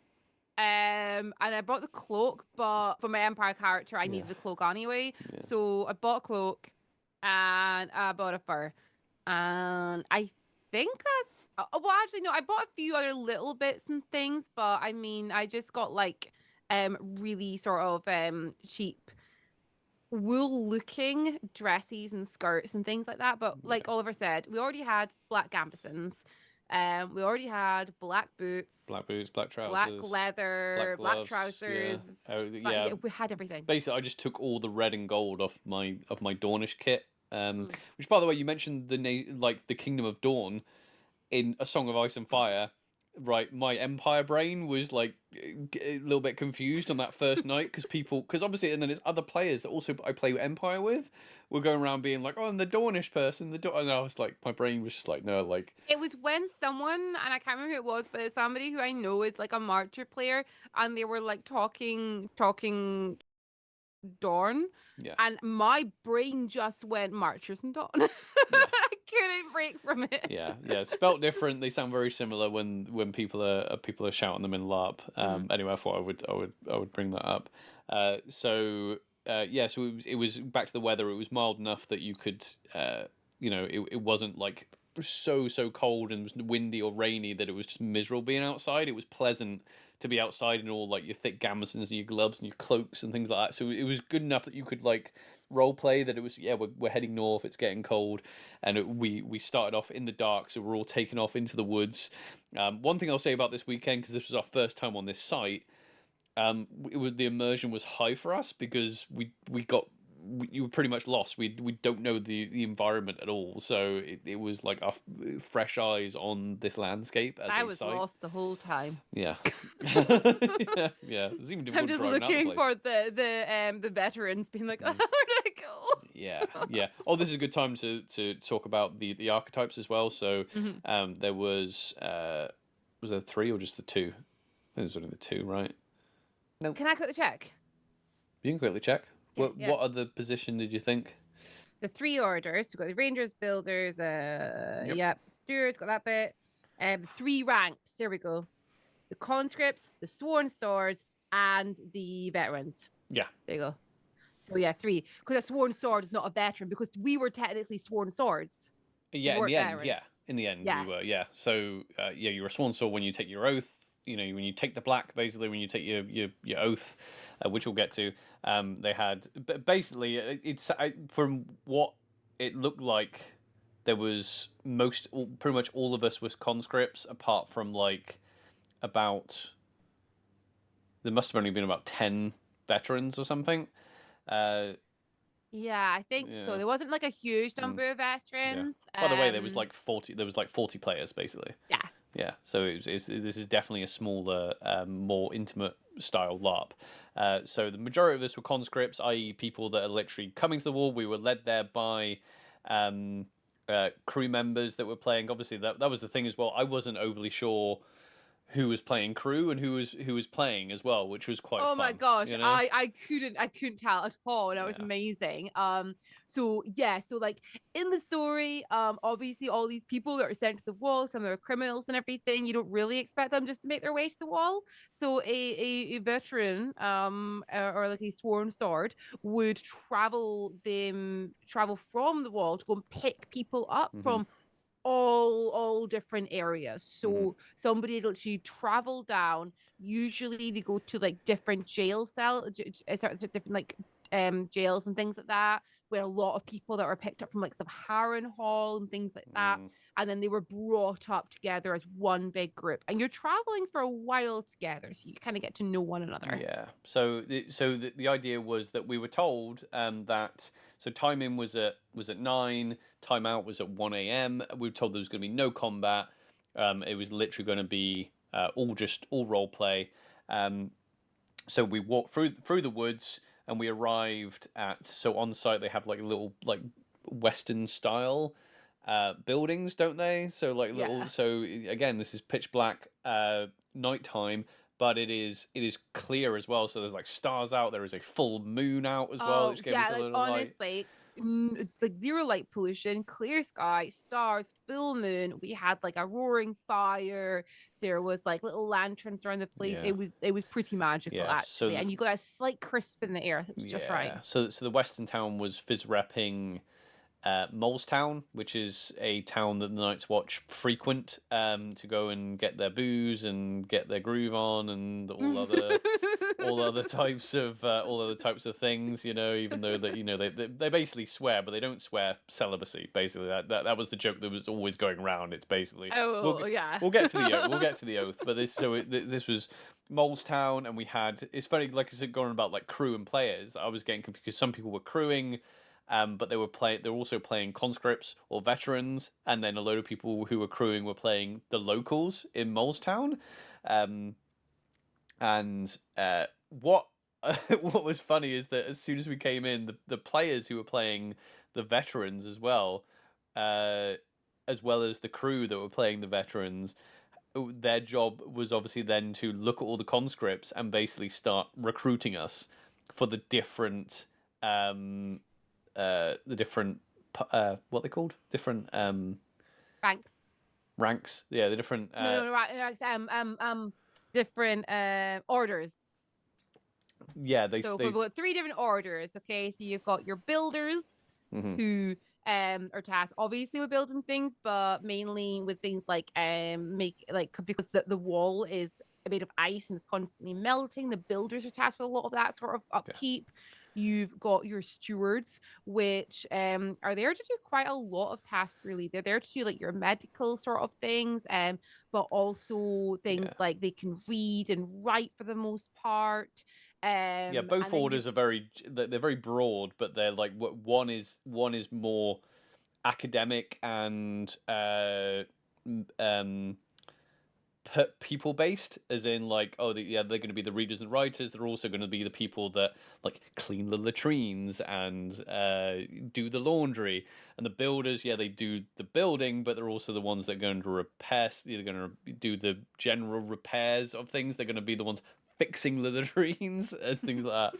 And I bought the cloak, but for my Empire character, I needed a cloak anyway. Yeah. So I bought a cloak and I bought a fur. And I think that's well, actually no, I bought a few other little bits and things, but I mean I just got like really sort of cheap wool-looking dresses and skirts and things like that. But Yeah. like Oliver said, we already had black gambesons. We already had black boots, Black boots, black black trousers, black leather, black gloves. Yeah. trousers. Oh, But yeah. yeah, we had everything. Basically, I just took all the red and gold off my Dornish kit. Mm. Which, by the way, you mentioned the Kingdom of Dawn in A Song of Ice and Fire. Right, my Empire brain was like a little bit confused on that first night because obviously, and then there's other players that also I play Empire with. We're going around being like, oh, I'm the Dornish person, and I was like, my brain was just like, no, like, It was when someone, and I can't remember who it was, but it's somebody who I know is like a Marcher player, and they were like talking Dawn, yeah, and my brain just went Marchers and Dawn. yeah. I couldn't break from it. Yeah. Spelt different. They sound very similar when people are shouting them in LARP. Anyway, I thought I would bring that up. So yeah, so it was back to the weather. It was mild enough that you could, it wasn't like so cold and was windy or rainy that it was just miserable being outside. It was pleasant to be outside in all like your thick gamisons and your gloves and your cloaks and things like that. So it was good enough that you could like role play that it was we're heading north, it's getting cold, and we started off in the dark, so we're all taking off into the woods. One thing I'll say about this weekend, because this was our first time on this site, the immersion was high for us because you were pretty much lost. We don't know the environment at all, so it was like our fresh eyes on this landscape as I a was site. lost the whole time. Yeah. Yeah. It was even difficult I'm just driving out the looking place. for the veterans being like, where do I go? Yeah. Oh, this is a good time to talk about the archetypes as well. So, Mhm. there was there three or just the two? I think there was only the two, right? No, Can I quickly check? you can quickly check. Yeah, yeah. What other position did you think? The three orders. We've got the Rangers, Builders, Yep. Stewards, got that bit. Three ranks. There we go. The conscripts, the sworn swords, and the veterans. Yeah. There you go. So yeah, three. Because a sworn sword is not a veteran because we were technically sworn swords. Yeah, We in weren't the end, veterans. yeah. In the end, Yeah. we were, yeah. So, you're a sworn sword when you take your oath. When you take the black, basically, when you take your oath, which we'll get to. They had, basically, it's from what it looked like. There was pretty much all of us was conscripts, apart from like about. There must have only been about 10 veterans or something. Uh, Yeah, I think so. yeah. There wasn't like a huge Mm. number of Yeah. veterans. By the way, there was like 40. There was like 40 players basically. Yeah. Yeah. So this is definitely a smaller, more intimate style LARP. So the majority of us were conscripts, i.e., people that are literally coming to the war. We were led there by crew members that were playing. Obviously, that was the thing as well. I wasn't overly sure who was playing crew and who was playing as well, which was quite Oh fun. my gosh, You know? I couldn't tell at all. And that was Yeah. amazing. So yeah, so like in the story, obviously all these people that are sent to the wall, some of them are criminals and everything. You don't really expect them just to make their way to the wall. So a veteran, or like a sworn sword would travel from the wall to go and pick people up from all different areas. So somebody literally travel down. Usually they go to like different jail cell, different like jails and things like that, where a lot of people that were picked up from like some Harren Hall and things like that. And then they were brought up together as one big group. And you're traveling for a while together, so you kind of get to know one another. Yeah. So the idea was that we were told that time in was at 9, time out was at 1 a.m. We were told there was going to be no combat. It was literally going to be all role play. So we walked through the woods and we arrived on site they have like little like Western style buildings, don't they? So like little. Yeah. So again, this is pitch black nighttime, but it is clear as well. So there's like stars out. There is a full moon out as well, Oh which gave yeah, us a like little light. honestly, it's like zero light pollution, clear sky, stars, full moon. We had like a roaring fire. There was like little lanterns around the place. Yeah. It was pretty magical Yeah, actually, and you got a slight crisp in the air. So it was just right. So the Western town was fizz repping Molestown, which is a town that the Night's Watch frequent to go and get their booze and get their groove on and all other types of things, even though that they basically swear, but they don't swear celibacy. Basically, that was the joke that was always going around. It's basically Oh yeah. we'll get to the oath, but this was Molestown, and we had, it's funny, like I said, going about like crew and players. I was getting confused because some people were crewing. But they were also playing conscripts or veterans, and then a load of people who were crewing were playing the locals in Molestown. Um, and what what was funny is that as soon as we came in, the players who were playing the veterans as well as the crew that were playing the veterans, their job was obviously then to look at all the conscripts and basically start recruiting us for the different what they called different Ranks. ranks. Yeah, the different No, ranks. Different orders. yeah, So we've got 3 different orders. Okay, so you've got your builders who are tasked obviously with building things, but mainly with things like because the wall is made of ice and it's constantly melting. The builders are tasked with a lot of that sort of upkeep. You've got your stewards, which are there to do quite a lot of tasks, really. They're there to do like your medical sort of things, but also things like they can read and write for the most part. Both orders are they're very broad, but they're like one is more academic and people based, as in like, they're going to be the readers and writers. They're also going to be the people that like clean the latrines and do the laundry. And the builders, they do the building, but they're also the ones that are going to repair. They're going to do the general repairs of things. They're going to be the ones fixing the latrines and things like that.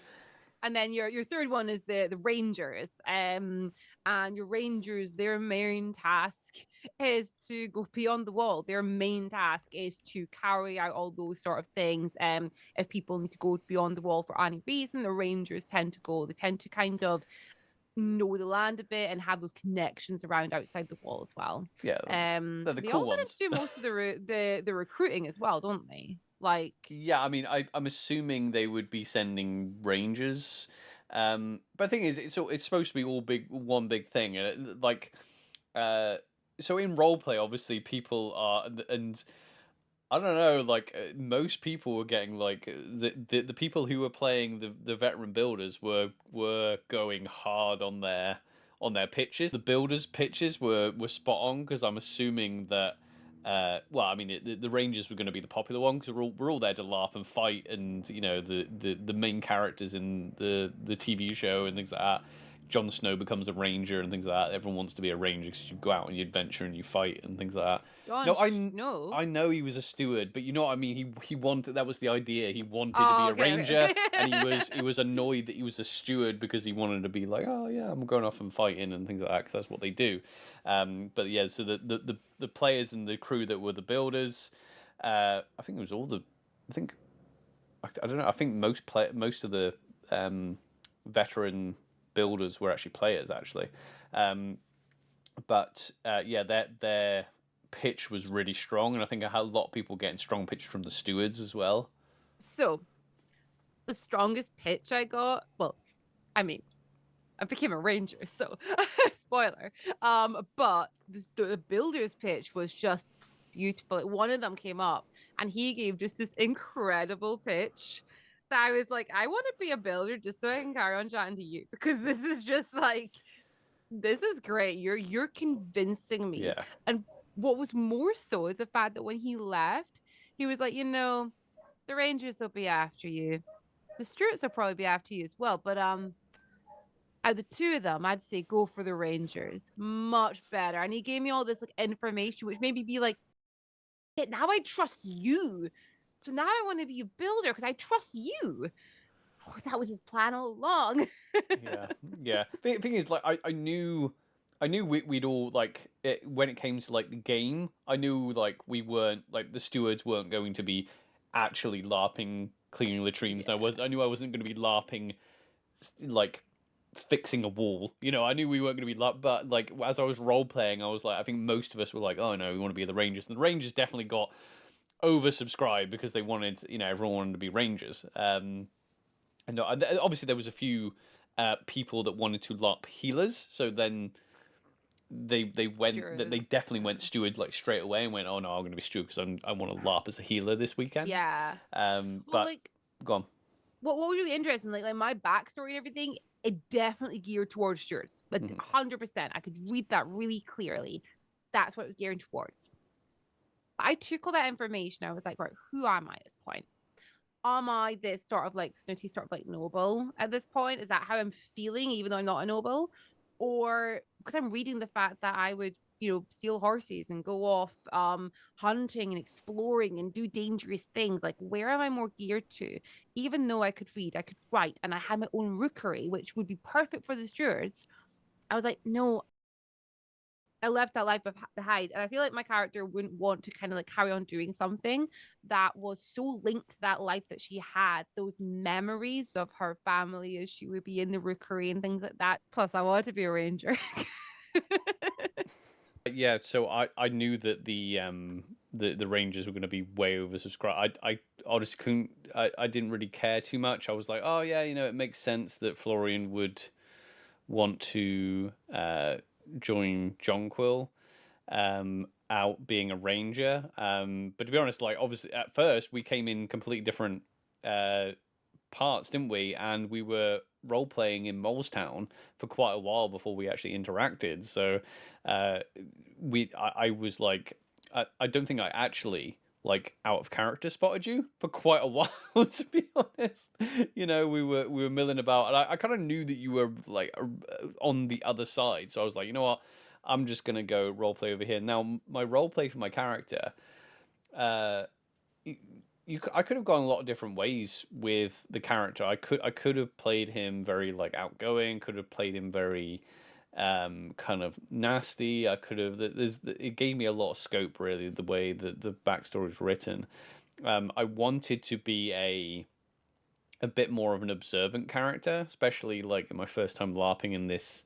And then your third one is the rangers. And your rangers, their main task is to go beyond the wall. Their main task is to carry out all those sort of things. If people need to go beyond the wall for any reason, the rangers tend to go. They tend to kind of know the land a bit and have those connections around outside the wall as well. Yeah, they're the they cool also ones. tend to do most of the recruiting as well, don't they? Like, yeah, I mean, I'm assuming they would be sending rangers, but the thing is, it's supposed to be all one big thing, and so in roleplay, obviously people are, and I don't know, like most people were getting like the people who were playing the veteran builders were going hard on their pitches. The builders' pitches were spot on, because I'm assuming that. I mean, the Rangers were going to be the popular one, because we're all there to LARP and fight, and the main characters in the TV show and things like that. Jon Snow becomes a ranger and things like that. Everyone wants to be a ranger because you go out and you adventure and you fight and things like that. I know he was a steward, but you know what I mean. He wanted, that was the idea. He wanted to be a ranger, and he was annoyed that he was a steward, because he wanted to be like, oh yeah, I'm going off and fighting and things like that, because that's what they do. But yeah, so the players and the crew that were the builders, I think it was all the, I don't know. I think most of the veteran builders were actually players, actually. But their pitch was really strong, and I think I had a lot of people getting strong pitch from the stewards as well. So, the strongest pitch I got, well, I mean, I became a ranger, so spoiler. But the builder's pitch was just beautiful. One of them came up, and he gave just this incredible pitch that I was like, I want to be a builder just so I can carry on chatting to you, because this is just like, this is great. You're convincing me. Yeah. And what was more so is the fact that when he left, he was like, the Rangers will be after you. The Stuarts will probably be after you as well. But out of the two of them, I'd say go for the Rangers. Much better. And he gave me all this like information, which made me be like, now I trust you. So now I want to be a builder because I trust you. Oh, that was his plan all along. yeah. Thing is, like, I knew we'd all, like, when it came to like the game, I knew like we weren't, like, the stewards weren't going to be actually LARPing cleaning latrines. I knew I wasn't going to be LARPing like fixing a wall. You know, I knew we weren't going to be but like as I was role playing, I was like, I think most of us were like, oh no, we want to be the Rangers. And the Rangers definitely got oversubscribed because they wanted, you know, everyone wanted to be Rangers. And obviously there was a few people that wanted to LARP healers. So then they definitely went steward like straight away and went, oh no, I'm going to be steward because I want to LARP as a healer this weekend. Yeah. But like, go on. What was really interesting, like my backstory and everything, it definitely geared towards stewards. But 100%, I could read that really clearly. That's what it was gearing towards. I took all that information. I was like, right, who am I at this point? Am I this sort of like snooty, sort of like noble at this point? Is that how I'm feeling, even though I'm not a noble? Or because I'm reading the fact that I would, you know, steal horses and go off hunting and exploring and do dangerous things. Like, where am I more geared to? Even though I could read, I could write, and I had my own rookery, which would be perfect for the stewards. I was like, no, I left that life behind. And I feel like my character wouldn't want to kind of like carry on doing something that was so linked to that life that she had, those memories of her family as she would be in the rookery and things like that. Plus, I wanted to be a ranger. Yeah, so I knew that the Rangers were going to be way oversubscribed. I honestly couldn't. I didn't really care too much. I was like, oh yeah, you know, it makes sense that Florian would want to join Jonquil out being a ranger. But to be honest, like obviously at first we came in completely different parts, didn't we? And we were role playing in Molestown for quite a while before we actually interacted. So I was like, I don't think I actually like out of character spotted you for quite a while, to be honest. You know, we were milling about, and I kind of knew that you were like on the other side. So I was like, you know what, I'm just gonna go roleplay over here. Now my roleplay for my character, I could have gone a lot of different ways with the character. I could have played him very like outgoing. Could have played him very kind of nasty. I could have. It gave me a lot of scope, really, the way that the backstory is written. I wanted to be a bit more of an observant character, especially like in my first time LARPing in this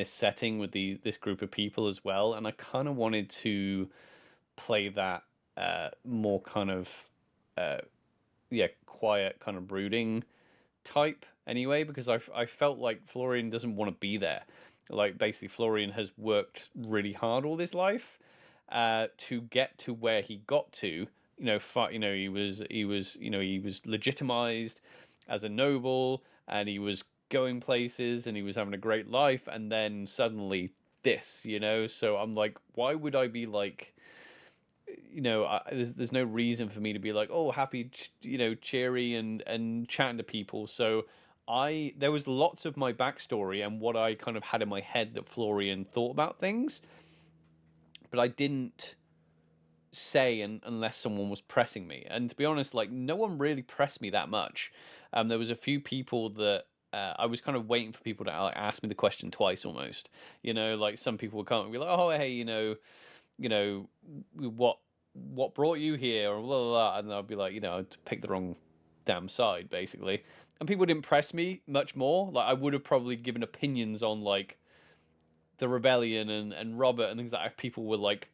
setting with this group of people as well. And I kind of wanted to play that more kind of quiet, kind of brooding type anyway, because I felt like Florian doesn't want to be there. Like basically Florian has worked really hard all his life to get to where he got to. You know, he was legitimized as a noble, and he was going places, and he was having a great life, and then suddenly this, you know. So I'm like, why would I be like, you know, there's no reason for me to be like, oh, happy, you know, cheery and chatting to people. So there was lots of my backstory and what I kind of had in my head that Florian thought about things, but I didn't say unless someone was pressing me. And to be honest, like no one really pressed me that much. There was a few people that I was kind of waiting for people to ask me the question twice almost. You know, like some people would come and be like, oh, hey, you know, what brought you here, or blah, blah, blah. And I'd be like, you know, I'd pick the wrong damn side, basically. And people didn't press me much more. Like I would have probably given opinions on like the rebellion and Robert and things like that if people were like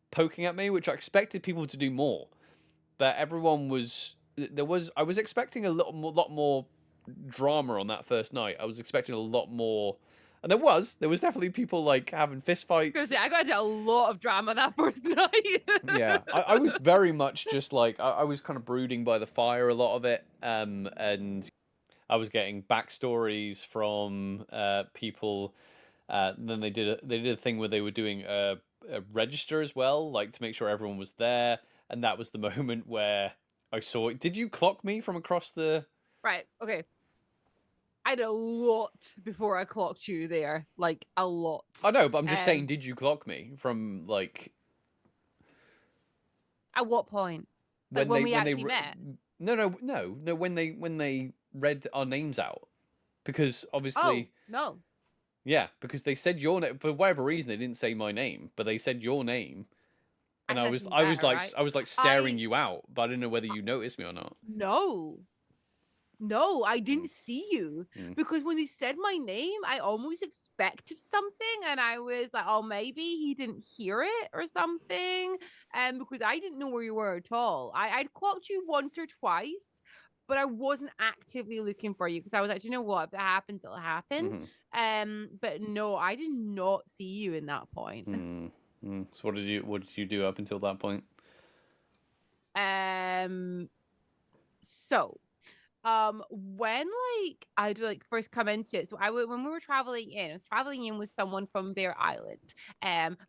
poking at me, which I expected people to do more. But everyone was I was expecting a lot more drama on that first night. I was expecting a lot more. And there was definitely people like having fist fights. I got into a lot of drama that first night. Yeah, I was very much just like I was kind of brooding by the fire a lot of it, and I was getting backstories from people. Then they did a thing where they were doing a register as well, like to make sure everyone was there, and that was the moment where I saw it. Did you clock me from across the? Right. Okay. I had a lot before I clocked you there, like a lot. I know, but I'm just saying, did you clock me from like? At what point? Like when we actually met? No. When they read our names out, because obviously. Oh no. Yeah, because they said your name for whatever reason. They didn't say my name, but they said your name, and I was like staring you out, but I didn't know whether you noticed me or not. No. No, I Mm, didn't see you mm, because when he said my name, I almost expected something, and I was like, "Oh, maybe he didn't hear it or something." Because I didn't know where you were at all. I'd clocked you once or twice, but I wasn't actively looking for you because I was like, "You know what? If that happens, it'll happen." mhm, But no, I did not see you in that point. mm, So what did you do up until that point? Um, so when like I'd like first come into it, so I would when we were traveling in, I was traveling in with someone from Bear Island,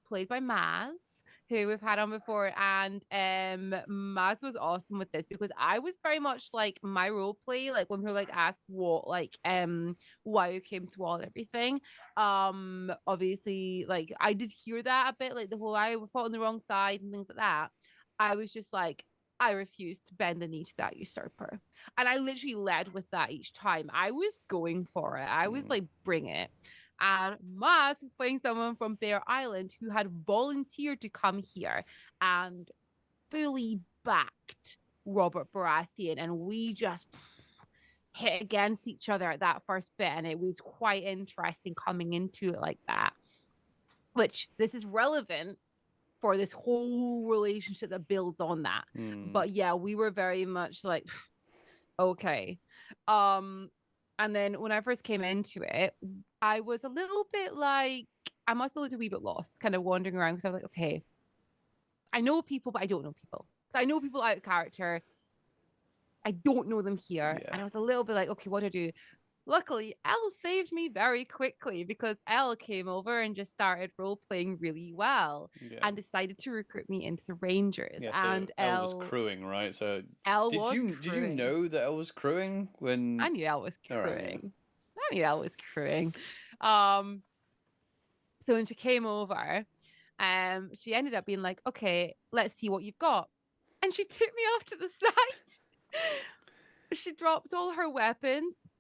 played by Maz, who we've had on before, and Maz was awesome with this because I was very much like my role play, like when we were like asked what like why you came to all and everything. Obviously like I did hear that a bit, like the whole I fought on the wrong side and things like that. I was just like, I refuse to bend the knee to that usurper. And I literally led with that each time. I was going for it. I was Mm, like, bring it. And Mas is playing someone from Bear Island who had volunteered to come here and fully backed Robert Baratheon. And we just hit against each other at that first bit. And it was quite interesting coming into it like that, which this is relevant for this whole relationship that builds on that. mm, But yeah, we were very much like, okay. Um, and then when I first came into it, I was a little bit like, I must have looked a wee bit lost, kind of wandering around because I was like, okay, I know people, but I don't know people. So I know people out of character. I don't know them here. yeah, And I was a little bit like, okay, what do I do? Luckily, Elle saved me very quickly because Elle came over and just started role playing really well yeah, and decided to recruit me into the Rangers. yeah. So And Elle was crewing, right? So Elle did was you crewing. know that Elle was crewing I when? knew Elle was All right, yeah. crewing. I knew Elle was crewing. Um, so when she came over, she ended up being like, okay, let's see what you've got. And she took me off to the side. She dropped all her weapons,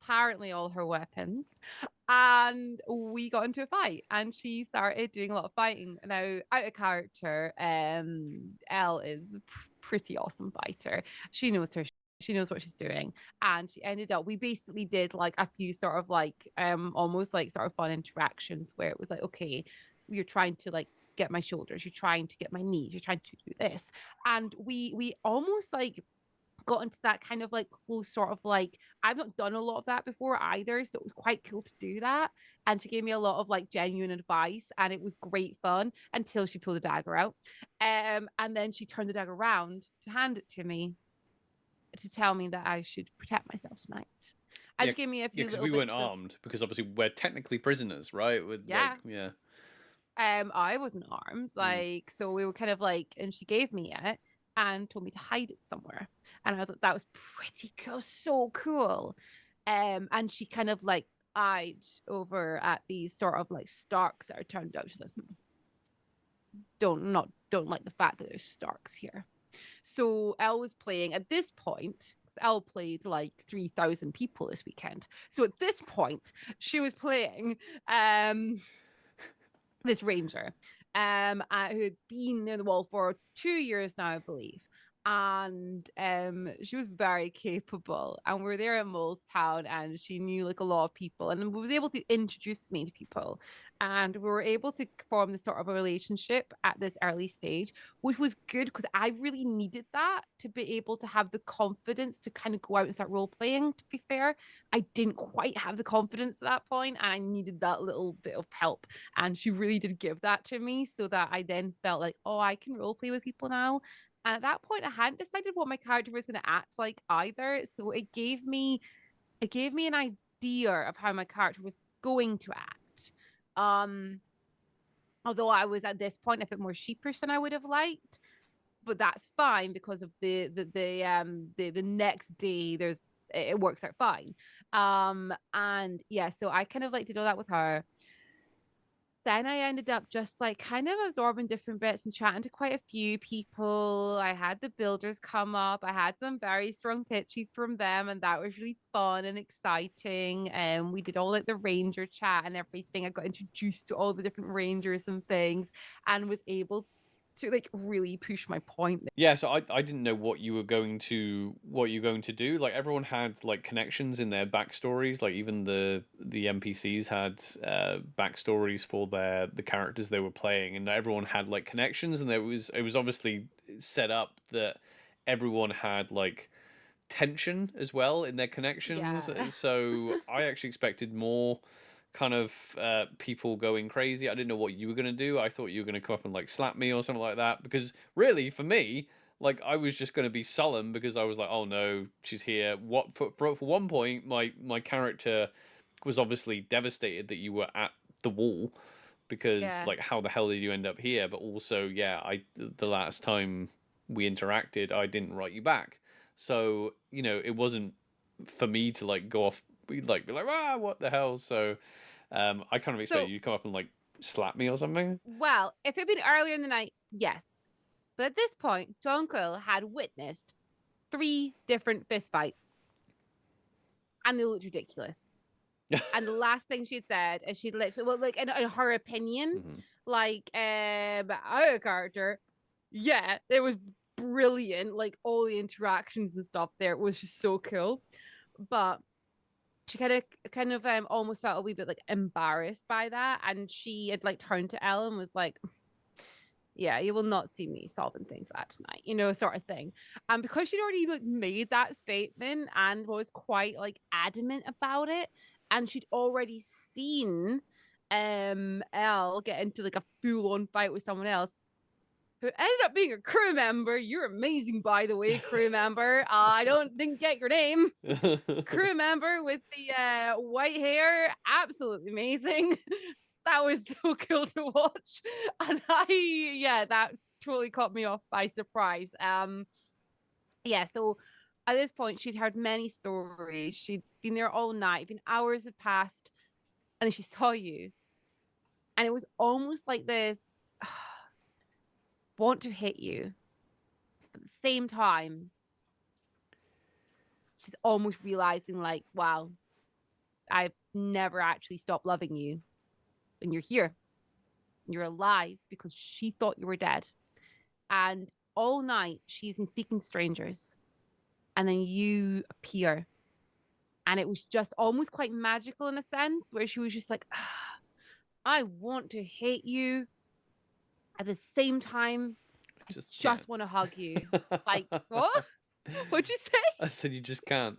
apparently all her weapons, and we got into a fight. And she started doing a lot of fighting. Now, out of character, Elle is pretty awesome fighter. She knows her. She knows what she's doing, and she ended up. We basically did like a few sort of like almost like sort of fun interactions where it was like, okay, you're trying to like get my shoulders, you're trying to get my knees, you're trying to do this, and we almost like got into that kind of like close sort of like I've not done a lot of that before either, so it was quite cool to do that. And she gave me a lot of like genuine advice, and it was great fun until she pulled a dagger out, and then she turned the dagger around to hand it to me to tell me that I should protect myself tonight. And Yeah, she gave me a yeah, few because little we weren't bits of armed because obviously we're technically prisoners, right? With like, yeah. yeah. I wasn't armed, Mm, like so we were kind of like, and she gave me it and told me to hide it somewhere, and I was like, that was pretty cool, so cool. And she kind of like eyed over at these sort of like Starks that are turned up. She's like, don't like the fact that there's Starks here. So Elle was playing at this point. Elle played like 3,000 people this weekend. So at this point, she was playing this ranger who had been near the wall for 2 years now, I believe. And she was very capable. And we were there at Molestown, and she knew like a lot of people and was able to introduce me to people. And we were able to form this sort of a relationship at this early stage, which was good because I really needed that to be able to have the confidence to kind of go out and start role playing, to be fair. I didn't quite have the confidence at that point, and I needed that little bit of help. And she really did give that to me so that I then felt like, oh, I can role play with people now. And at that point, I hadn't decided what my character was going to act like either. So it gave me an idea of how my character was going to act. Um, Although I was at this point a bit more sheepish than I would have liked, but that's fine because of the next day there's it works out fine. And yeah, so I kind of like did all that with her. Then I ended up just like kind of absorbing different bits and chatting to quite a few people. I had the builders come up. I had some very strong pitches from them, and that was really fun and exciting. And we did all like the ranger chat and everything. I got introduced to all the different rangers and things, and was able to like really push my point. Yeah, so I didn't know what you were going to do. Like everyone had like connections in their backstories. Like even the NPCs had backstories for the characters they were playing, and everyone had like connections. And it was obviously set up that everyone had like tension as well in their connections. Yeah. So I actually expected more kind of people going crazy. I didn't know what you were gonna do. I thought you were gonna come up and like slap me or something like that. Because really, for me, like I was just gonna be sullen because I was like, oh no, she's here. What for one point, my character was obviously devastated that you were at the wall because Yeah. like how the hell did you end up here? But also, yeah, the last time we interacted, I didn't write you back. So, you know, it wasn't for me to like go off like be like, ah, what the hell? So I kind of expected So, you to come up and like slap me or something. well, if it had been earlier in the night, yes. But at this point, Jonquil had witnessed 3 different fistfights, and they looked ridiculous. And the last thing she'd said is she'd literally, well, like in her opinion, Mhm. like our character, yeah, it was brilliant. Like all the interactions and stuff there was just so cool. But she kind of almost felt a wee bit like embarrassed by that, and she had like turned to Ellen, was like, yeah, you will not see me solving things like that tonight, you know, sort of thing. And because she'd already like made that statement and was quite like adamant about it, and she'd already seen Elle get into like a full-on fight with someone else who ended up being a crew member. You're amazing, by the way, crew member. I didn't get your name. Crew member with the white hair, absolutely amazing. That was so cool to watch, and that totally caught me off by surprise. Yeah, so at this point she'd heard many stories, she'd been there all night, even hours had passed, and then she saw you, and it was almost like this want to hit you, but at the same time she's almost realizing like, wow, I've never actually stopped loving you, and you're here, you're alive, because she thought you were dead. And all night she's been speaking to strangers, and then you appear, and it was just almost quite magical in a sense, where she was just like, I want to hate you, at the same time I just want to hug you. Like, what? What'd you say? I said you just can't.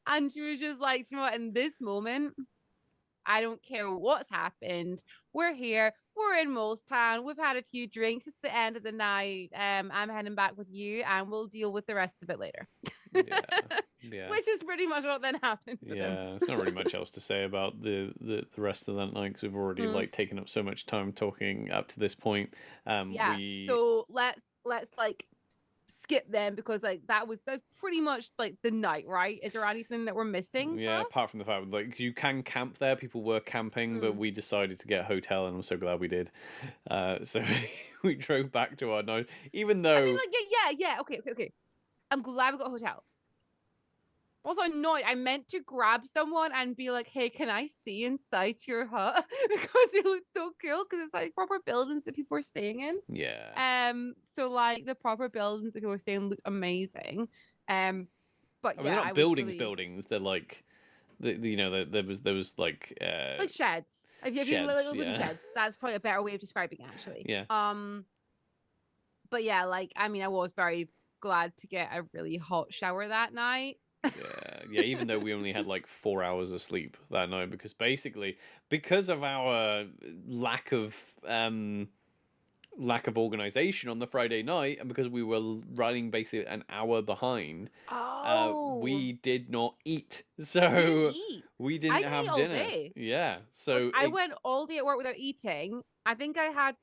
And she was just like, you know what, in this moment, I don't care what's happened. We're here. We're in Molestown. We've had a few drinks. It's the end of the night. I'm heading back with you, and we'll deal with the rest of it later. Yeah. Yeah. Which is pretty much what then happened for them. Yeah, it's not really much else to say about the rest of that night because we've already like taken up so much time talking up to this point. Yeah. We So let's like skip them, because like that was pretty much like the night, right? Is there anything that we're missing? yeah, apart from the fact like you can camp there, people were camping, but we decided to get a hotel, and I'm so glad we did. So we drove back to our night, even though I mean, like, yeah. Okay. I'm glad we got a hotel. Also annoyed. I meant to grab someone and be like, hey, can I see inside your hut? Because it looked so cool, because it's like proper buildings that people are staying in. yeah. So like the proper buildings that people were staying looked amazing. But I mean, yeah, they're not I was buildings, really buildings. They're like, you know, there was like sheds. If you sheds, little wooden yeah. sheds, that's probably a better way of describing it, actually. Yeah. But yeah, like I mean, I was very glad to get a really hot shower that night. Yeah. Even though we only had like 4 hours of sleep that night, because basically, because of our lack of organization on the Friday night, and because we were running basically an hour behind, Oh, we did not eat, you didn't so eat. we I didn't didn't eat have all dinner. day. Yeah, Like so I went all day at work without eating. I think I had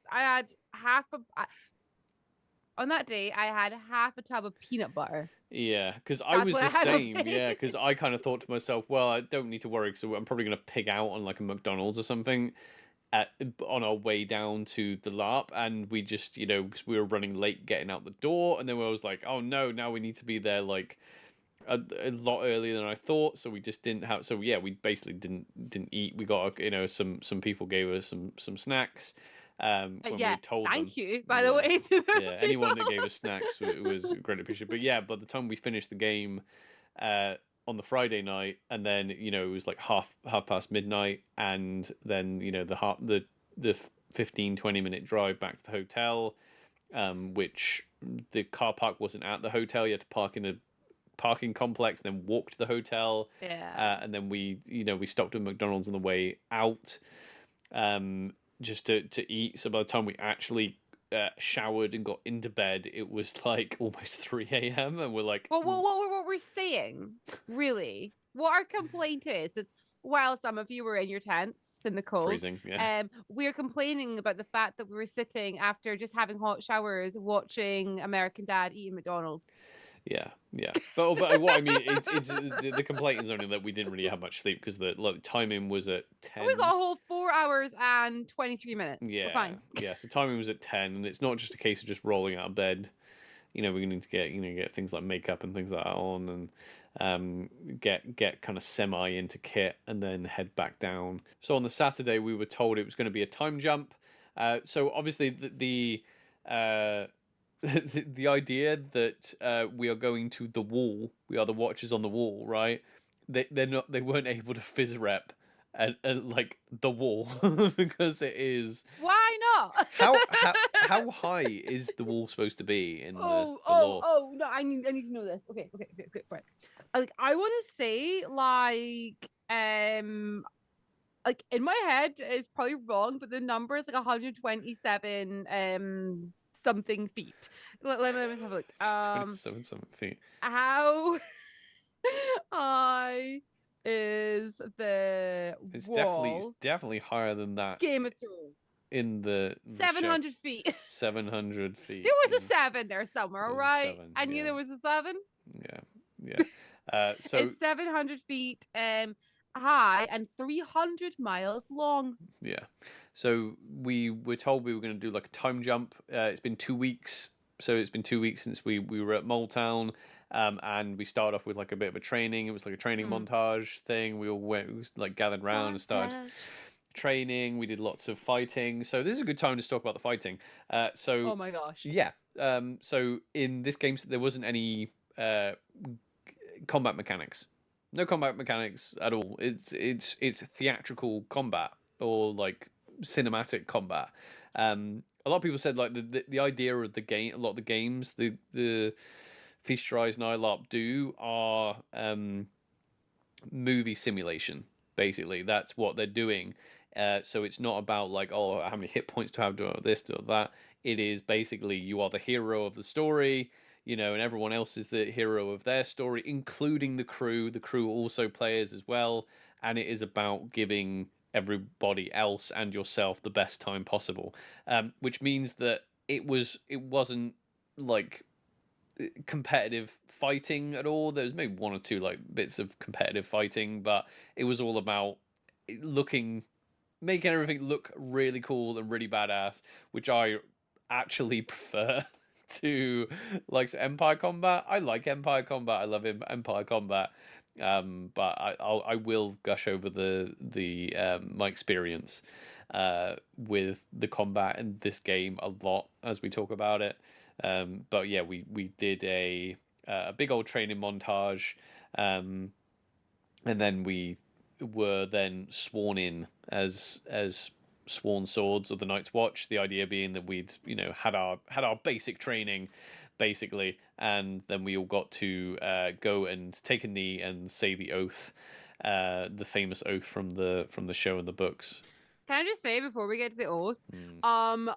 half a on that day. I had half a tub of peanut butter. yeah, because I That's was what the I had all same. day. Yeah, because I kind of thought to myself, well, I don't need to worry because I'm probably gonna pig out on like a McDonald's or something at on our way down to the LARP, and we just, you know, because we were running late getting out the door, and then I was like, oh no, now we need to be there like a lot earlier than I thought, so we just didn't have. So yeah, we basically didn't eat. We got, you know, some people gave us some snacks, when we Yeah, had told them. thank you, by the Yeah. way, to those Yeah, anyone that people. gave us snacks was greatly appreciated. But yeah, by the time we finished the game on the Friday night, and then it was like half past midnight, and then the 15-20 minute drive back to the hotel, which the car park wasn't at the hotel. You had to park in a parking complex, then walk to the hotel, Yeah. and then we stopped at McDonald's on the way out, just to eat. So by the time we actually showered and got into bed, it was like almost 3 a.m. and we're like, Well, what we're saying, really, what our complaint is while some of you were in your tents in the cold, freezing. Yeah. we're complaining about the fact that we were sitting after just having hot showers, watching American Dad eating McDonald's. Yeah, yeah, but what I mean, it's the complaint is only that we didn't really have much sleep because the timing was at We 10. got a whole 4 hours and 23 minutes. We're Yeah, fine. yeah. So timing was at 10, and it's not just a case of just rolling out of bed. We need to get things like makeup and things like that on, and get kind of semi into kit, and then head back down. So on the Saturday, we were told it was going to be a time jump. So obviously the idea that we are going to the wall, we are the watchers on the wall, right? They weren't able to fizz rep at like the wall because it is Why not? how high is the wall supposed to be in the law? Oh no, I need to know this. Okay, right. Like I want to say like in my head it's probably wrong, but the number is like 127 something feet. Let me have a look. 27 something feet. How high is the It's wall? definitely higher than that Game of Thrones. in the show. 700 feet. 700 feet. There was a 7 there somewhere, There's a right? 7, I knew yeah. there was a 7. Yeah, yeah. So It's 700 feet high and 300 miles long. yeah, so we were told we were going to do like a time jump. It's been 2 weeks, so it's been 2 weeks since we were at Molestown, and we started off with like a bit of a training. It was like a training montage thing. We was like gathered round and started training. We did lots of fighting, so this is a good time to talk about the fighting. So Oh my gosh. yeah, so in this game there wasn't any combat mechanics. No combat mechanics at all. It's theatrical combat or like cinematic combat. A lot of people said like the idea of the game. A lot of the games the Feast Your Eyes and EYELarp do are movie simulation. Basically, that's what they're doing. So it's not about like, oh, how many hit points do I have, do this, do that. It is basically you are the hero of the story, and everyone else is the hero of their story, including the crew. The crew are also players as well, and it is about giving everybody else and yourself the best time possible. Which means that it wasn't like competitive fighting at all. There was maybe one or two like bits of competitive fighting, but it was all about making everything look really cool and really badass, which I actually prefer to like Empire Combat. I like Empire Combat. I love Empire Combat. But I will gush over the my experience with the combat in this game a lot as we talk about it. But yeah, we did a big old training montage, and then we were then sworn in as sworn swords of the Night's Watch. The idea being that we'd had our basic training, basically, and then we all got to go and take a knee and say the oath, the famous oath from the show and the books. Can I just say before we get to the oath, Mm.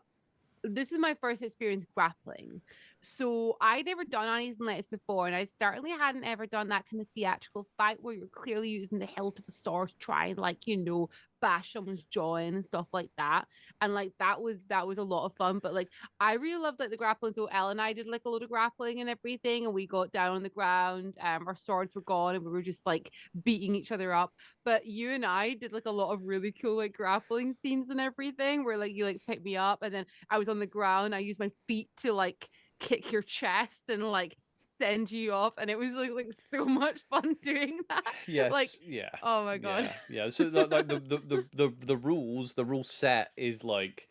this is my first experience grappling. So I'd never done anything like this before, and I certainly hadn't ever done that kind of theatrical fight where you're clearly using the hilt of a sword to try and bash someone's jaw in and stuff like that. And like that was a lot of fun. But like I really loved like the grappling. So Elle and I did like a load of grappling and everything, and we got down on the ground. Our swords were gone, and we were just like beating each other up. But you and I did like a lot of really cool like grappling scenes and everything, where like you like picked me up, and then I was on the ground. I used my feet to like kick your chest and like send you off, and it was like so much fun doing that. Yes, like yeah. oh my god. Yeah. So like the rule set is like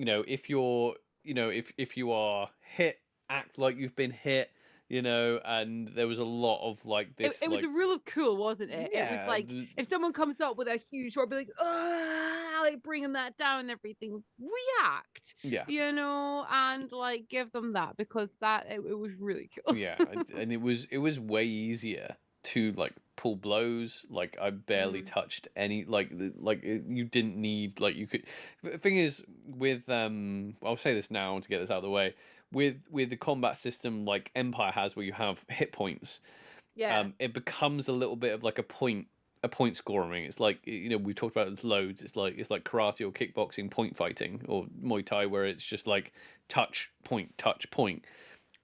if you're, if you are hit, act like you've been hit, and there was a lot of like It, this, it was like, a rule of cool, wasn't it? It was yeah, like if someone comes up with a huge or be like, ah, like bringing that down and everything, react, yeah, and like give them that because it was really cool. yeah, and it was way easier to like pull blows. Like I barely Mm, touched any, you didn't need, like, you could. The thing is with I'll say this now to get this out of the way. With the combat system like Empire has, where you have hit points, yeah, it becomes a little bit of like a point scoring. It's like, we've talked about this loads. It's like karate or kickboxing, point fighting, or Muay Thai, where it's just like touch point, touch point.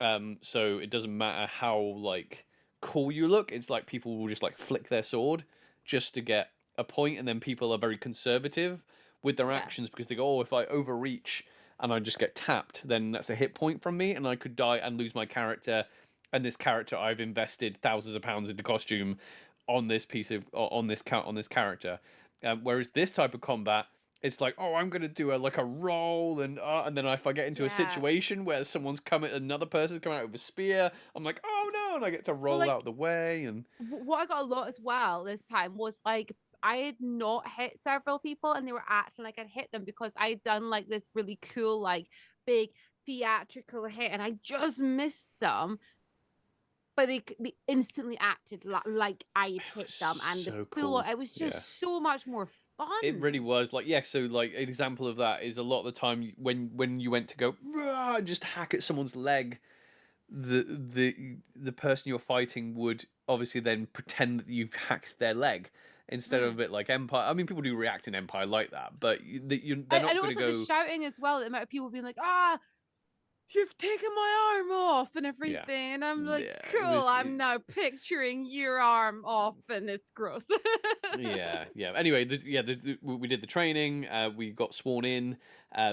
So it doesn't matter how like cool you look. It's like people will just like flick their sword just to get a point, and then people are very conservative with their yeah, actions because they go, oh, if I overreach and I just get tapped, then that's a hit point from me, and I could die and lose my character. And this character I've invested thousands of pounds into costume on this piece of on this count on this character. Whereas this type of combat, it's like, oh, I'm gonna do a roll, and then if I get into a yeah. situation where another person's coming out with a spear, I'm like, oh no, and I get to Well, roll out like of the way, and what I got a lot as well this time was like I had not hit several people and they were acting like I'd hit them because I'd done like this really cool, like big theatrical hit and I just missed them. But they instantly acted like I'd hit them, and the so full cool. it was Yeah. just so much more It really fun. was, like, yeah. So like an example of that is a lot of the time when you went to go "Rah!" and just hack at someone's leg, the person you're fighting would obviously then pretend that you've hacked their leg instead of a Mm. bit like Empire. I mean, people do react in Empire like that, but they're I not know going to it's like the go, shouting as well. The amount of people being like, "Ah, you've taken my arm off," and yeah, everything, and I'm like, yeah. It "Cool." was. I'm now picturing your arm off, and it's gross. Yeah, yeah. Anyway, we did the training. We got sworn in.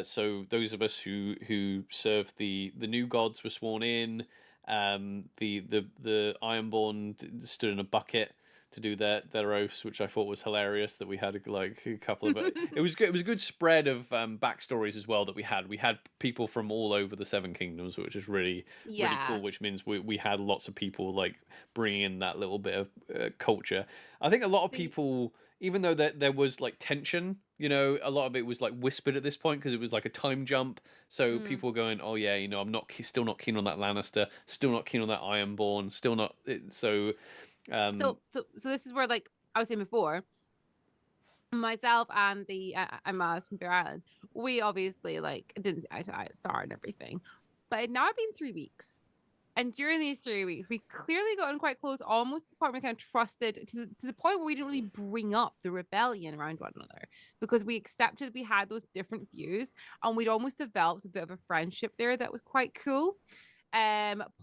So those of us who serve the new gods were sworn in. The Ironborn stood in a bucket to do their oaths, which I thought was hilarious. That we had like a couple of it was good. It was a good spread of backstories as well that we had. We had people from all over the Seven Kingdoms, which is really Yeah. cool. Which means we had lots of people like bringing in that little bit of culture. I think a lot of See, people, even though there was like tension, a lot of it was like whispered at this point because it was like a time jump. So mm. people were going, "Oh yeah, I'm not still not keen on that Lannister, still not keen on that Ironborn, still not." So, um, So this is where, like I was saying before, myself and the Maz from Fair Island, we obviously like didn't see eye to eye at start and everything, but it now been 3 weeks. And during these 3 weeks, we clearly gotten quite close, almost to the point we kind of trusted to the point where we didn't really bring up the rebellion around one another because we accepted we had those different views and we'd almost developed a bit of a friendship there that was quite cool.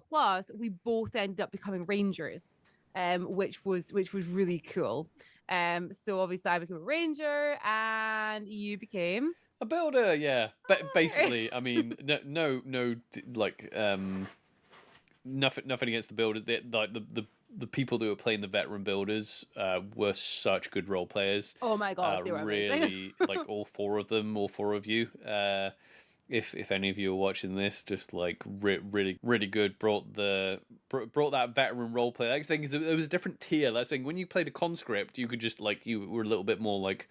Plus, we both ended up becoming rangers, which was really cool. So obviously I became a ranger and you became a builder, yeah. But a basically, I mean, no, like, nothing against the builders. Like the people that were playing the veteran builders were such good role players. Oh my god, they were amazing. Really, like all four of them, all four of you. If any of you are watching this, just like really good. Brought that veteran role play. Like thing is, there was a different tier. That's thing when you played a conscript, you could just like you were a little bit more like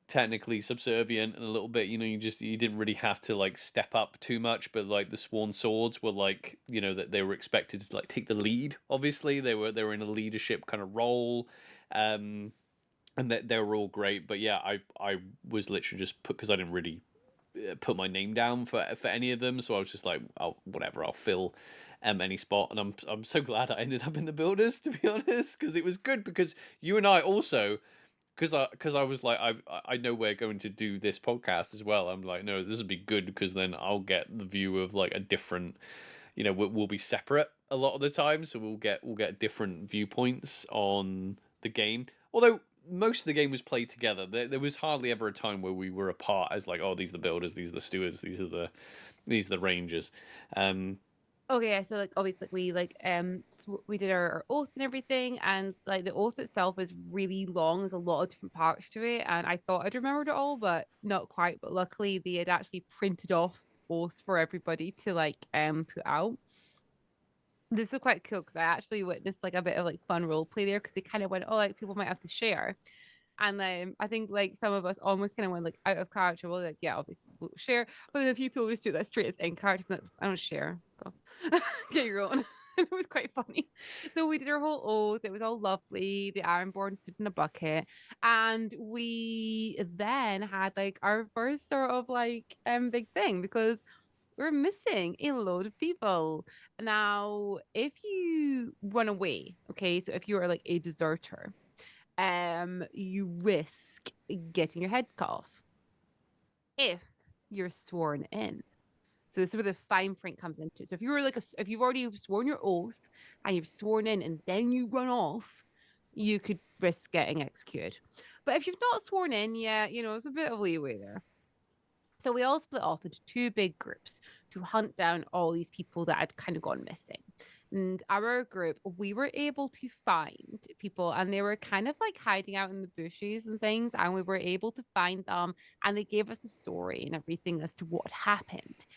technically subservient and a little bit, you didn't really have to like step up too much, but like the sworn swords were like, that they were expected to like take the lead. Obviously they were in a leadership kind of role, and that they were all great. But yeah, I was literally just put because I didn't really put my name down for any of them, so I was just like, oh, whatever, I'll fill any spot. And I'm so glad I ended up in the builders, to be honest, because it was good because you and I also, because I was like, I know we're going to do this podcast as well. I'm like, no, this would be good because then I'll get the view of like a different, we'll be separate a lot of the time, so we'll get different viewpoints on the game. Although most of the game was played together, there was hardly ever a time where we were apart as like, oh, these are the builders, these are the stewards, these are the rangers. Um, Okay, so like obviously we like we did our oath and everything, and like the oath itself is really long. There's a lot of different parts to it, and I thought I'd remembered it all, but not quite. But luckily they had actually printed off oaths for everybody to like put out. This is quite cool because I actually witnessed like a bit of like fun role play there because they kind of went, oh, like people might have to share. And I think like some of us almost kind of went like out of character. Well, like, yeah, obviously we'll share. But then a few people just do that straight as in character. Like, I don't share. Go. Get your own. It was quite funny. So we did our whole oath. It was all lovely. The Ironborn stood in a bucket. And we then had like our first sort of like big thing because we're missing a load of people. Now, if you run away, okay, so if you are like a deserter, you risk getting your head cut off if you're sworn in. So this is where the fine print comes into. So if you were like if you've already sworn your oath and you've sworn in and then you run off, you could risk getting executed. But if you've not sworn in yet, you know, it's a bit of leeway there. So we all split off into two big groups to hunt down all these people that had kind of gone missing. And our group, we were able to find people, and they were kind of like hiding out in the bushes and things. And we were able to find them, and they gave us a story and everything as to what happened,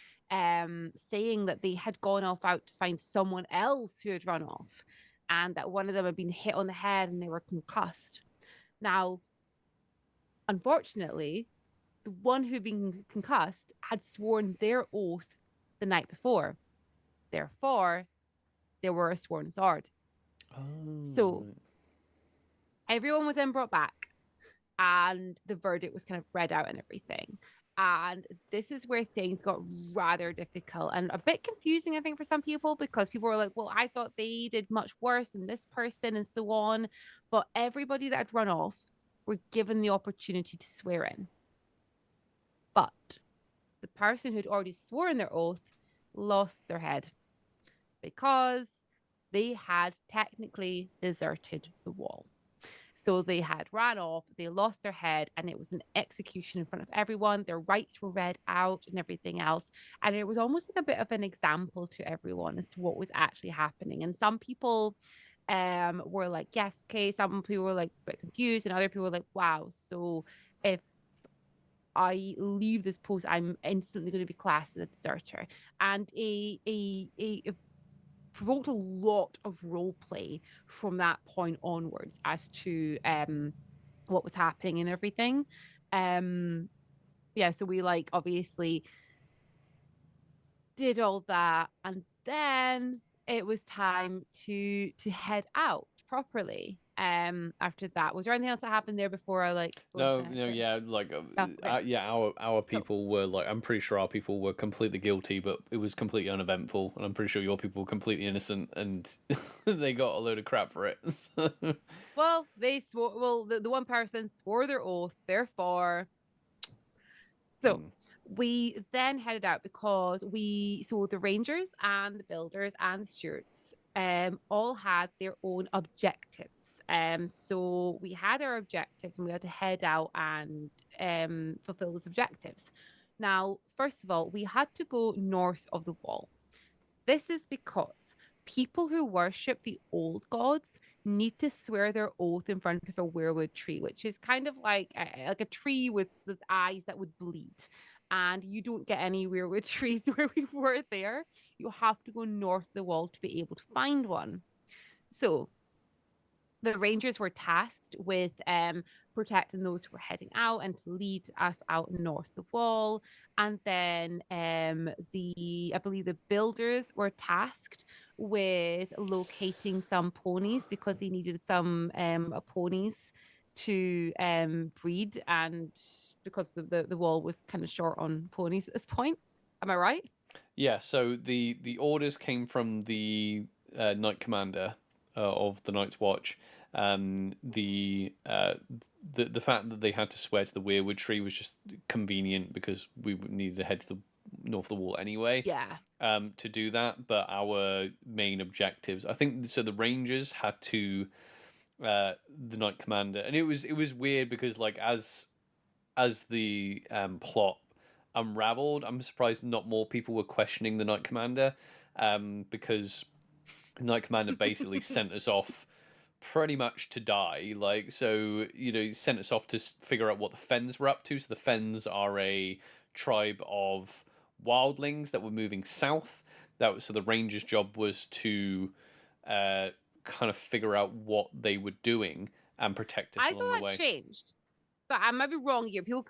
saying that they had gone off out to find someone else who had run off, and that one of them had been hit on the head and they were concussed. Now, unfortunately, the one who'd been concussed had sworn their oath the night before. Therefore, they were a sworn sword. So Oh, everyone was then brought back, and the verdict was kind of read out and everything. And this is where things got rather difficult and a bit confusing, I think, for some people, because people were like, well, I thought they did much worse than this person and so on. But everybody that had run off were given the opportunity to swear in. But the person who'd already sworn their oath lost their head because they had technically deserted the wall. So they had ran off, they lost their head, and it was an execution in front of everyone. Their rights were read out and everything else. And it was almost like a bit of an example to everyone as to what was actually happening. And some people were like, yes, okay. Some people were like a bit confused, and other people were like, wow. So if I leave this post, I'm instantly going to be classed as a deserter. And a provoked a lot of role play from that point onwards as to what was happening and everything. Yeah, so we like obviously did all that, and then it was time to head out properly. After that, was there anything else that happened there before I like go into no, the next no, bit? yeah, like, Oh, okay, yeah, our cool. people were like, I'm pretty sure our people were completely guilty, but it was completely uneventful, and I'm pretty sure your people were completely innocent, and they got a load of crap for it. So, Well, they swore. Well, the one person swore their oath, therefore. So mm, we then headed out because so the Rangers and the Builders and the Stewards all had their own objectives. So we had our objectives and we had to head out and fulfill those objectives. Now, first of all, we had to go north of the wall. This is because people who worship the old gods need to swear their oath in front of a weirwood tree, which is kind of like a tree with eyes that would bleed. And you don't get any weirwood trees where we were there. You have to go north of the wall to be able to find one. So the Rangers were tasked with protecting those who were heading out and to lead us out north the wall. And then I believe the Builders were tasked with locating some ponies because they needed some ponies to breed, and because the wall was kind of short on ponies at this point. Am I right? yeah. So the orders came from the Knight Commander of the Night's Watch. The fact that they had to swear to the weirwood tree was just convenient because we needed to head to the north of the wall anyway. Yeah. To do that, but our main objectives, I think, so the Rangers had to the Knight Commander, and it was weird because like as the plot unraveled, I'm surprised not more people were questioning the Knight Commander. because Knight Commander basically sent us off pretty much to die. Like, so, he sent us off to figure out what the Fens were up to. So the Fens are a tribe of wildlings that were moving south. So the Ranger's job was to kind of figure out what they were doing and protect us I along thought the that way. changed. So I might be wrong here. People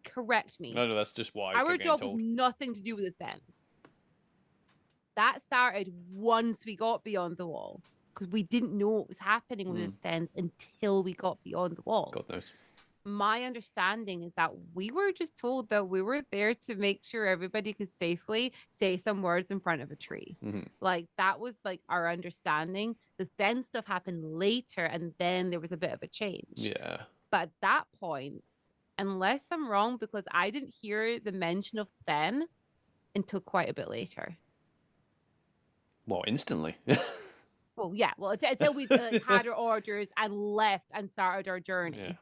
correct me. No, that's just what I Our kept getting job was told. nothing to do with the Fens. That started once we got beyond the wall, because we didn't know what was happening with the Fens until we got beyond the wall. God knows. My understanding is that we were just told that we were there to make sure everybody could safely say some words in front of a tree. Like, that was like our understanding. The Fen stuff happened later, and then there was a bit of a change. Yeah. But at that point, unless I'm wrong, because I didn't hear the mention of Fen until quite a bit later. Well, instantly. Well, yeah. Well, until we had our orders and left and started our journey.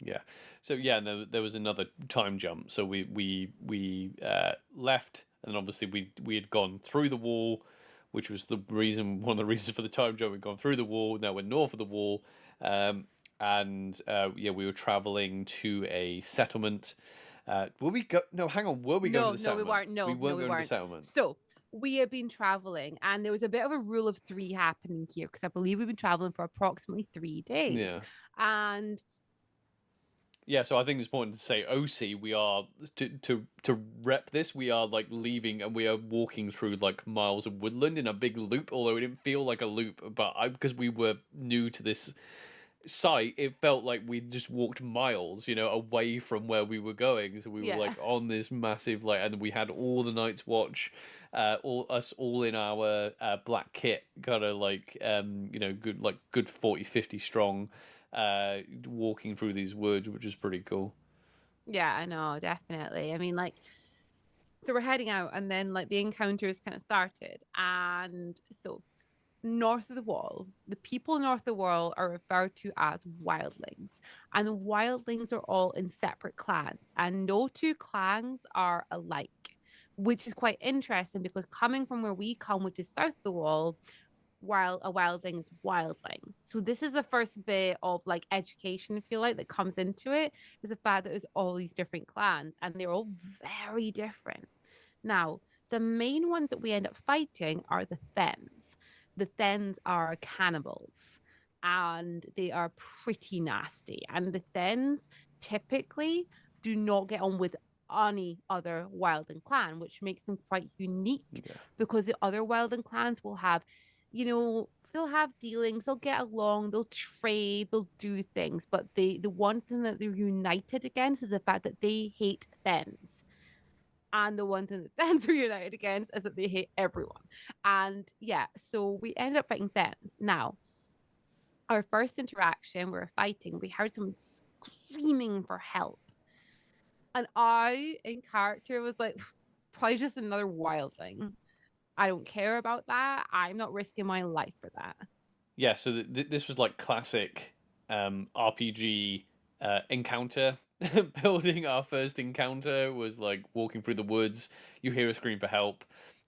Yeah. So yeah, there was another time jump. So we left, and then obviously we had gone through the wall, which was one of the reasons for the time jump. We'd gone through the wall. Now we're north of the wall, and we were traveling to a settlement. Were we go? No, hang on. Were we going to the settlement? No, we weren't. No, we weren't we going weren't. to the settlement. So we had been traveling, and there was a bit of a rule of three happening here, because I believe we've been traveling for approximately 3 days. Yeah. And yeah, so I think it's important to say OC, we are to rep this, we are like leaving and we are walking through like miles of woodland in a big loop, although it didn't feel like a loop, but because we were new to this site, it felt like we just walked miles, away from where we were going. So we were like on this massive and we had all the Night's Watch, all in our black kit, kind of good 40, 50 strong, walking through these woods, which is pretty cool. Yeah, I know, definitely. I mean, so we're heading out, and then the encounters kind of started. And so north of the wall, the people north of the wall are referred to as wildlings. And the wildlings are all in separate clans, and no two clans are alike, which is quite interesting, because coming from where we come, which is south of the wall, while a wildling is wildling. So this is the first bit of education, if you like, that comes into it, is the fact that there's all these different clans, and they're all very different. Now, the main ones that we end up fighting are the Thens. The Thens are cannibals, and they are pretty nasty. And the Thens typically do not get on with any other wildling clan, which makes them quite unique, because the other wildling clans will have, they'll have dealings, they'll get along, they'll trade, they'll do things. But the one thing that they're united against is the fact that they hate Thens. And the one thing that Thens are united against is that they hate everyone. And yeah, so we ended up fighting Thens. Now, our first interaction, we were fighting, we heard someone screaming for help. And I, in character, was like, probably just another wildling. I don't care about that. I'm not risking my life for that. Yeah, so this was like classic RPG encounter. Building. Our first encounter was like walking through the woods, you hear a scream for help,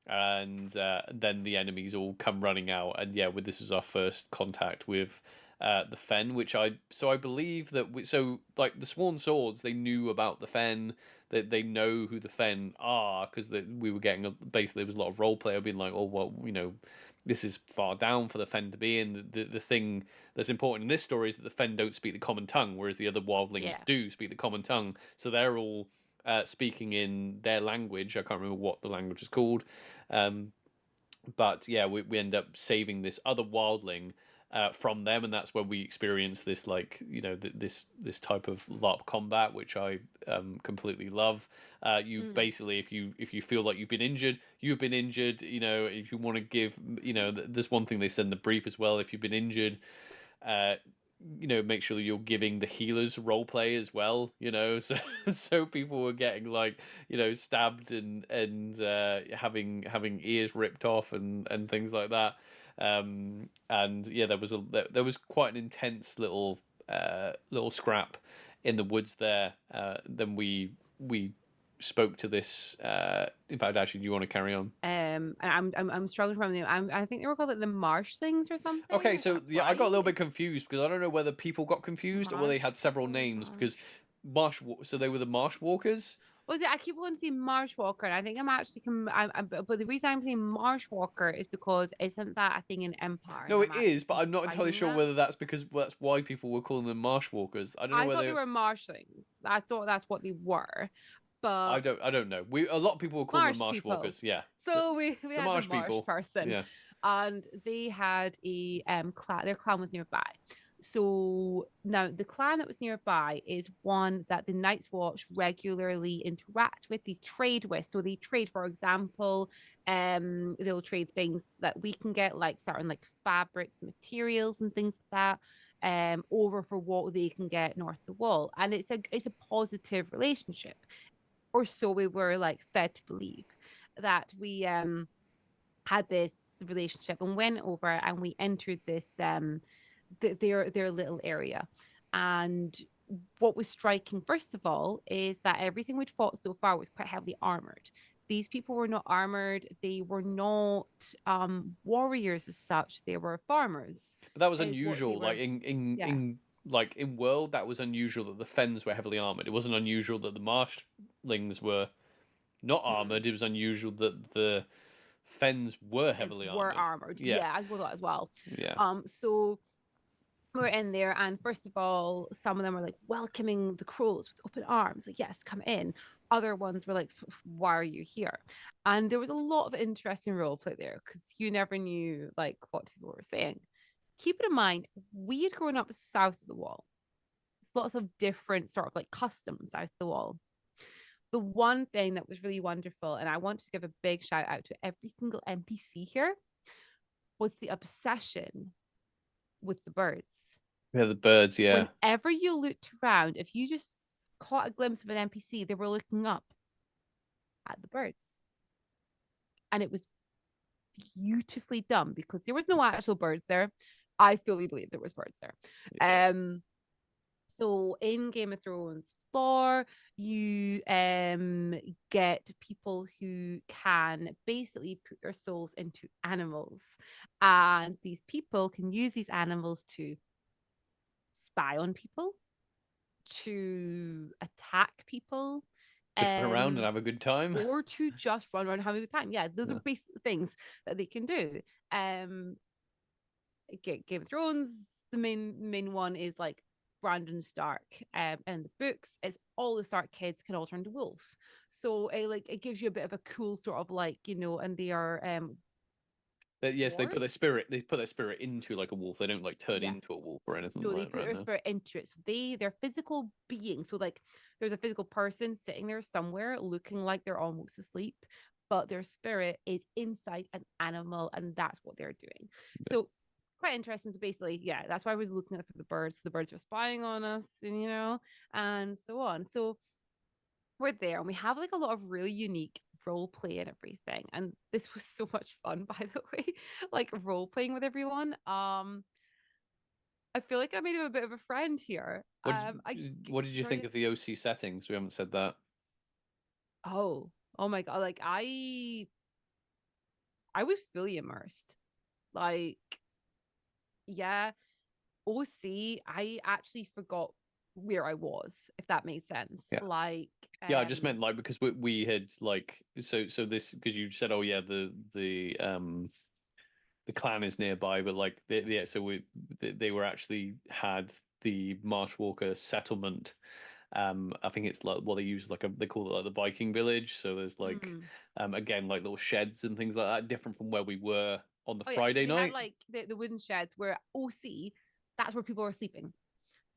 and then the enemies all come running out. And yeah, this is our first contact with the Fen, which I believe that the Sworn Swords, they knew about the Fen, that they know who the Fen are, because we were getting basically there was a lot of role play being like, oh well, this is far down for the Fen to be. And the thing that's important in this story is that the Fen don't speak the common tongue, whereas the other wildlings do speak the common tongue. So they're all speaking in their language. I can't remember what the language is called. But yeah, we end up saving this other wildling from them, and that's where we experience this this type of LARP combat, which I completely love. You basically, if you feel like you've been injured, you've been injured. If you want to give, there's one thing they said in the brief as well. If you've been injured, make sure that you're giving the healers role play as well. So people were getting stabbed and having ears ripped off and things like that. And yeah, there was quite an intense little scrap in the woods there. Then we spoke to this. In fact, actually, do you want to carry on? And I'm struggling to remember the name. I think they were called like the Marsh Things or something. Okay, Is so that yeah, I got a little right? bit confused because I don't know whether people got confused or whether they Marsh had several people, names because Marsh. so they were the Marsh Walkers. Well, I keep wanting to say Marsh Walker, and I think I'm actually. But the reason I'm saying Marsh Walker is because isn't that a thing in Empire? And No, I'm it is, actually but I'm not entirely combining sure it. whether that's because that's why people were calling them Marsh Walkers. I don't know I thought they whether were Marshlings. I thought that's what they were, but I don't know. We a lot of people were calling them Marsh Marsh people. Walkers. Yeah, So we the had the Marsh Marsh people. person, Yeah, and they had a clan. Their clan was nearby. So now the clan that was nearby is one that the Night's Watch regularly interact with. They trade with. So they trade, for example, they'll trade things that we can get, like certain like fabrics, materials, and things like that, over for what they can get north of the wall. And it's a positive relationship, or so we were like fed to believe, that we had this relationship and went over and we entered this their little area. And what was striking, first of all, is that everything we'd fought so far was quite heavily armored. These people were not armored. They were not warriors as such. They were farmers, but that was is what they unusual. Like were. Yeah. in World, that was unusual that the Fens were heavily armored. It wasn't unusual that the Marshlings were not Mm-mm. armored. It was unusual that the Fens were Fence heavily were armored. armored. Yeah, Yeah, I thought that as well. yeah. So we're in there, and first of all, some of them were like welcoming the crows with open arms, like, yes, come in. Other ones were like, why are you here? And there was a lot of interesting role play there because you never knew like what people were saying. Keep it in mind, we had grown up south of the wall. It's lots of different sort of like customs south of the wall. The one thing that was really wonderful, and I want to give a big shout out to every single NPC here, was the obsession with the birds. Yeah, the birds. Yeah, Whenever you looked around, if you just caught a glimpse of an NPC, they were looking up at the birds. And it was beautifully done because there was no actual birds there. I fully believe there was birds there. yeah. So in Game of Thrones lore, you get people who can basically put their souls into animals. And these people can use these animals to spy on people, to attack people, Just run around and have a good time. or to just run around and have a good time. Yeah, those Yeah. are basic things that they can do. Game of Thrones, the main one is like Brandon Stark. And the books is all the Stark kids can all turn to wolves. So it gives you a bit of a cool sort of like, and they are Yes, they put their dwarves. spirit. They put their spirit into like a wolf. They don't like turn Yeah. into a wolf or anything No, they like put that. their No. spirit into it. So they're physical beings. So like there's a physical person sitting there somewhere looking like they're almost asleep, but their spirit is inside an animal, and that's what they're doing. So quite interesting. So basically, yeah, that's why I was looking at for the birds. The birds were spying on us, and so on. So we're there and we have like a lot of really unique role play and everything. And this was so much fun, by the way, like role playing with everyone. I feel like I made him a bit of a friend here. What did you think Sorry. of the OC settings? We haven't said that. Oh my god! Like I was fully immersed. Like, yeah, OC. I actually forgot where I was, if that makes sense. Yeah. Like, Yeah, I just meant like because we had like so this because you said, oh yeah, the clan is nearby, but like yeah, so they were actually had the Marshwalker settlement. I think it's like what they use like they call it like the Viking village. So there's like mm. again like little sheds and things like that, different from where we were on the Oh yeah, so Friday they had night. like the wooden sheds where OC, that's where people were sleeping.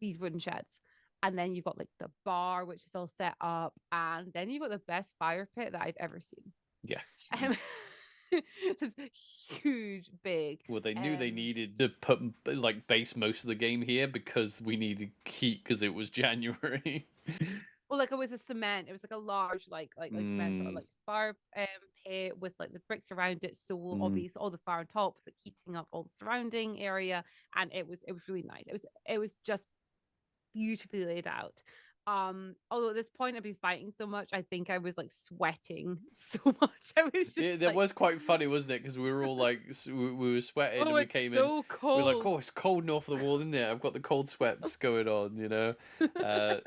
These wooden sheds. And then you've got like the bar, which is all set up, and then you've got the best fire pit that I've ever seen. Yeah. Um, this huge, big. Well, they knew they needed to put like base most of the game here because we needed heat because it was January. Well, like it was a cement. It was like a large, like cement sort of Mm, like fire pit with like the bricks around it. So mm. obviously all the fire on top was like heating up all the surrounding area, and it was really nice. It was just beautifully laid out. Although at this point I'd be fighting so much, I think I was like sweating so much. I was just Yeah, that like, was quite funny, wasn't it? Because we were all like, we were sweating, oh, and we it's came in. so We were like, cold. oh, it's cold north of the wall, isn't it? I've got the cold sweats going on, you know. Uh,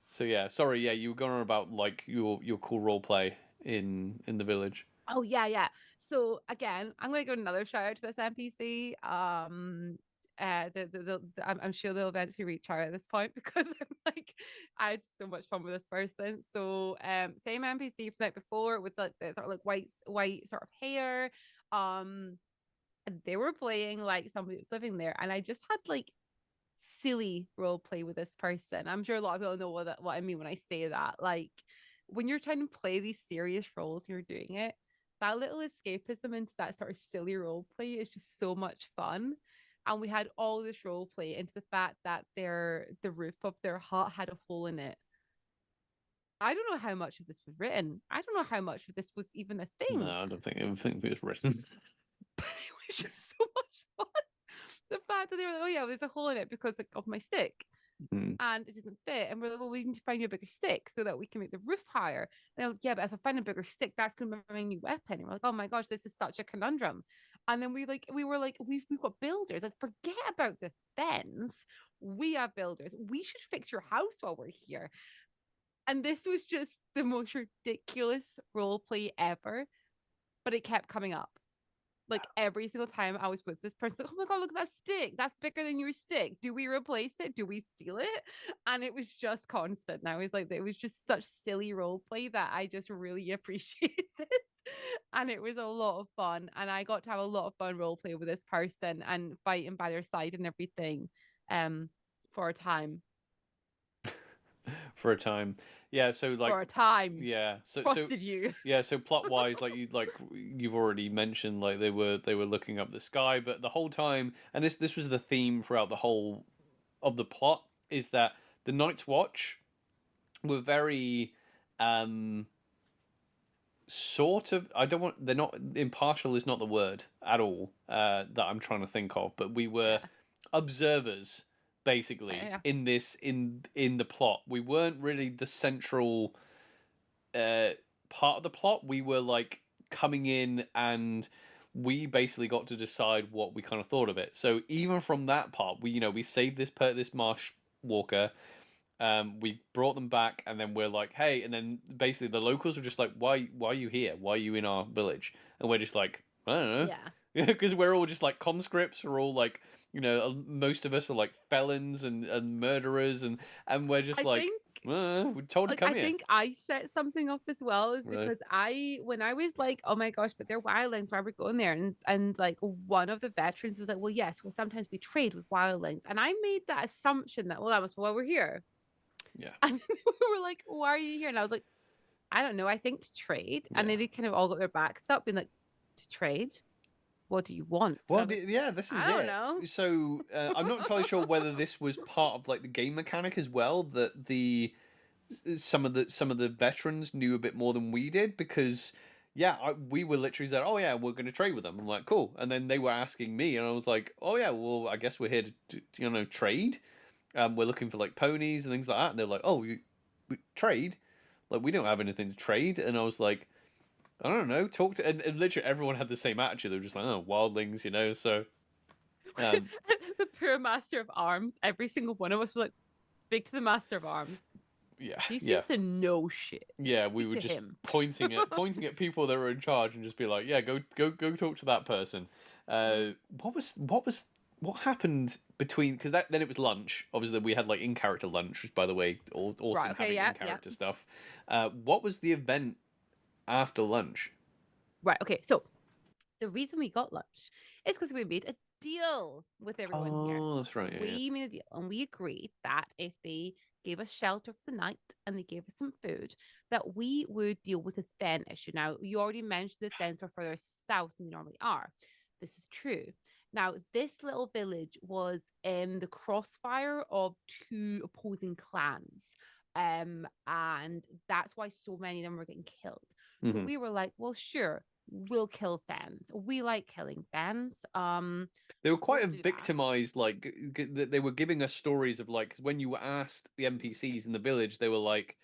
so yeah, sorry, yeah, you were going on about like your cool role play in the village. Oh yeah, yeah. So again, I'm gonna give another shout out to this NPC. I'm sure they'll eventually reach out at this point because I'm like, I had so much fun with this person. So, same NPC from the night before with like the sort of like white sort of hair. Um, and they were playing like somebody was living there, and I just had like silly role play with this person. I'm sure a lot of people know what I mean when I say that. Like when you're trying to play these serious roles, and you're doing it. That little escapism into that sort of silly role play is just so much fun. And we had all this role play into the fact that the roof of their hut had a hole in it. I don't know how much of this was written. I don't know how much of this was even a No, thing. I don't think it was written. But it was just so much fun. The fact that they were like, oh yeah, there's a hole in it because like, of my stick. Mm. And it doesn't fit. And we're like, well, we need to find you a bigger stick so that we can make the roof higher. And I was, yeah, but if I find a bigger stick, that's going to be my new weapon. And we're like, oh my gosh, this is such a conundrum. And then we were like, we've got builders. Like, forget about the fence. We have builders. We should fix your house while we're here. And this was just the most ridiculous role play ever. But it kept coming up like every single time I was with this person, like, oh my god, look at that stick. That's bigger than your stick. Do we replace it? Do we steal it? And it was just constant. And I was like, it was just such silly role play that I just really appreciate this. And it was a lot of fun. And I got to have a lot of fun role play with this person and fighting by their side and everything for a time. For a time. Yeah, so like For a time. yeah, Trusted you. yeah, so plot wise, you've already mentioned, like they were looking up the sky, but the whole time, and this was the theme throughout the whole of the plot, is that the Night's Watch were very um sort of, I don't want, they're not, impartial is not the word at all that I'm trying to think of, but we were Yeah. observers basically Yeah. in this in the plot. We weren't really the central uh part of the plot. We were like coming in, and we basically got to decide what we kind of thought of it. So even from that part, we saved this marsh walker. We brought them back, and then we're like, hey, and then basically the locals were just like, why are you here? Why are you in our village? And we're just like, I don't know, Yeah. because we're all just like conscripts. We're all like, most of us are like felons and murderers, and we're just I like, think we're told to like come I here. think I set something up as well is Really? because when I was like, oh my gosh, but they're wildlings, why are we going there? And like one of the veterans was like, well, yes, well sometimes we trade with wildlings, and I made that assumption that well that was why we're here, Yeah, and we were like, why are you here? And I was like, I don't know, I think to trade, and yeah. then they kind of all got their backs up, being like, to trade. What do you want? And I Well, was like, yeah, this is I don't it. know. So I'm not entirely sure whether this was part of like the game mechanic as well, that the some of the veterans knew a bit more than we did, because yeah, we were literally said, oh yeah, we're going to trade with them. I'm like, cool. And then they were asking me, and I was like, oh yeah, well, I guess we're here to trade. We're looking for like ponies and things like that. And they're like, oh, we trade, like we don't have anything to trade. And I was like, I don't know, talk to, and literally everyone had the same attitude. They were just like, oh, wildlings, so um The poor master of arms, every single one of us was like, speak to the master of arms. yeah, He yeah. seems to know shit. Yeah, we Speak were to just him. pointing at people that were in charge, and just be like, yeah, go talk to that person. What happened between, because then it was lunch. Obviously, we had like in character lunch, which by the way, Right, awesome okay, having in yeah, yeah. character stuff. What was the event after lunch? Right, okay. So the reason we got lunch is because we made a deal with everyone here. Oh, that's right. Yeah, We made a deal and we agreed that if they gave us shelter for the night and they gave us some food, that we would deal with the Then issue. Now, you already mentioned the Thens were further south than they normally are. This is true. Now, this little village was in the crossfire of two opposing clans. And that's why so many of them were getting killed. yeah. So we were like, well, sure. we'll kill fans. We like killing fans. They were quite We'll a do that. victimized, like they were giving us stories of like, 'cause when you asked the NPCs in the village, they were like,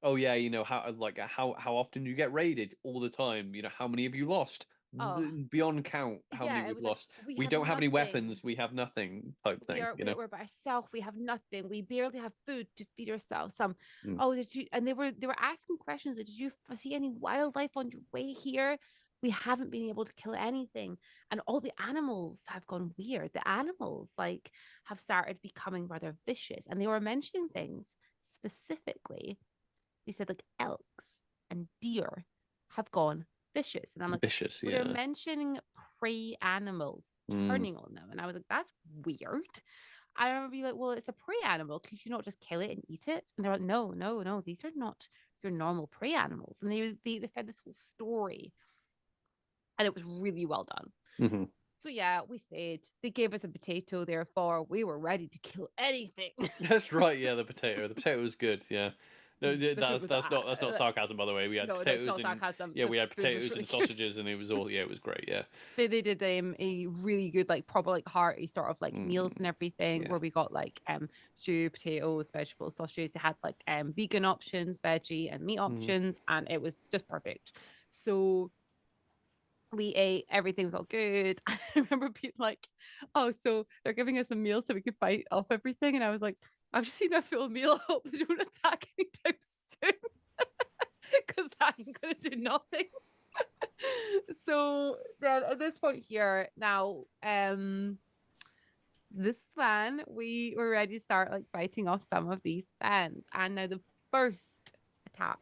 "Oh yeah, you know how often do you get raided? All the time. You know how many have you lost? Oh, Beyond count, how many yeah, it we've was like lost. we We have don't have any nothing. weapons. We have nothing." Type we thing, are you we, know. we're by ourselves. We have nothing. We barely have food to feed ourselves. Mm. Oh, did you? And they were asking questions like, did you see any wildlife on your way here? We haven't been able to kill anything, and all the animals have gone weird. The animals like have started becoming rather vicious, and they were mentioning things specifically. They said like elks and deer have gone vicious. And I'm like, Vicious, well, they're yeah. mentioning prey animals Mm. turning on them. And I was like, that's weird. I remember being like, well, it's a prey animal. Could you not just kill it and eat it? And they're like, no, no, no, these are not your normal prey animals. And they fed this whole story. And it was really well done. Hmm. So yeah, we stayed. They gave us a potato, therefore we were ready to kill anything. That's right. Yeah, the potato. The potato was good. Yeah. No, The food was that's not sarcasm, by the way. We had no, that's potatoes not and sarcasm. yeah, The we had food was potatoes really and good. sausages, and it was all, yeah, it was great. Yeah. They did a really good like proper like hearty sort of like meals Mm, and everything yeah. where we got like stew, potatoes, vegetables, sausages. They had like vegan options, veggie and meat Mm. options, and it was just perfect. So we ate, everything was all good. I remember being like, oh, so they're giving us a meal so we could fight off everything. And I was like, I've just seen a full meal. I hope they don't attack anytime soon. Because I ain't gonna do nothing. So then at this point here now, this van, we were ready to start like fighting off some of these fans. And now the first attack.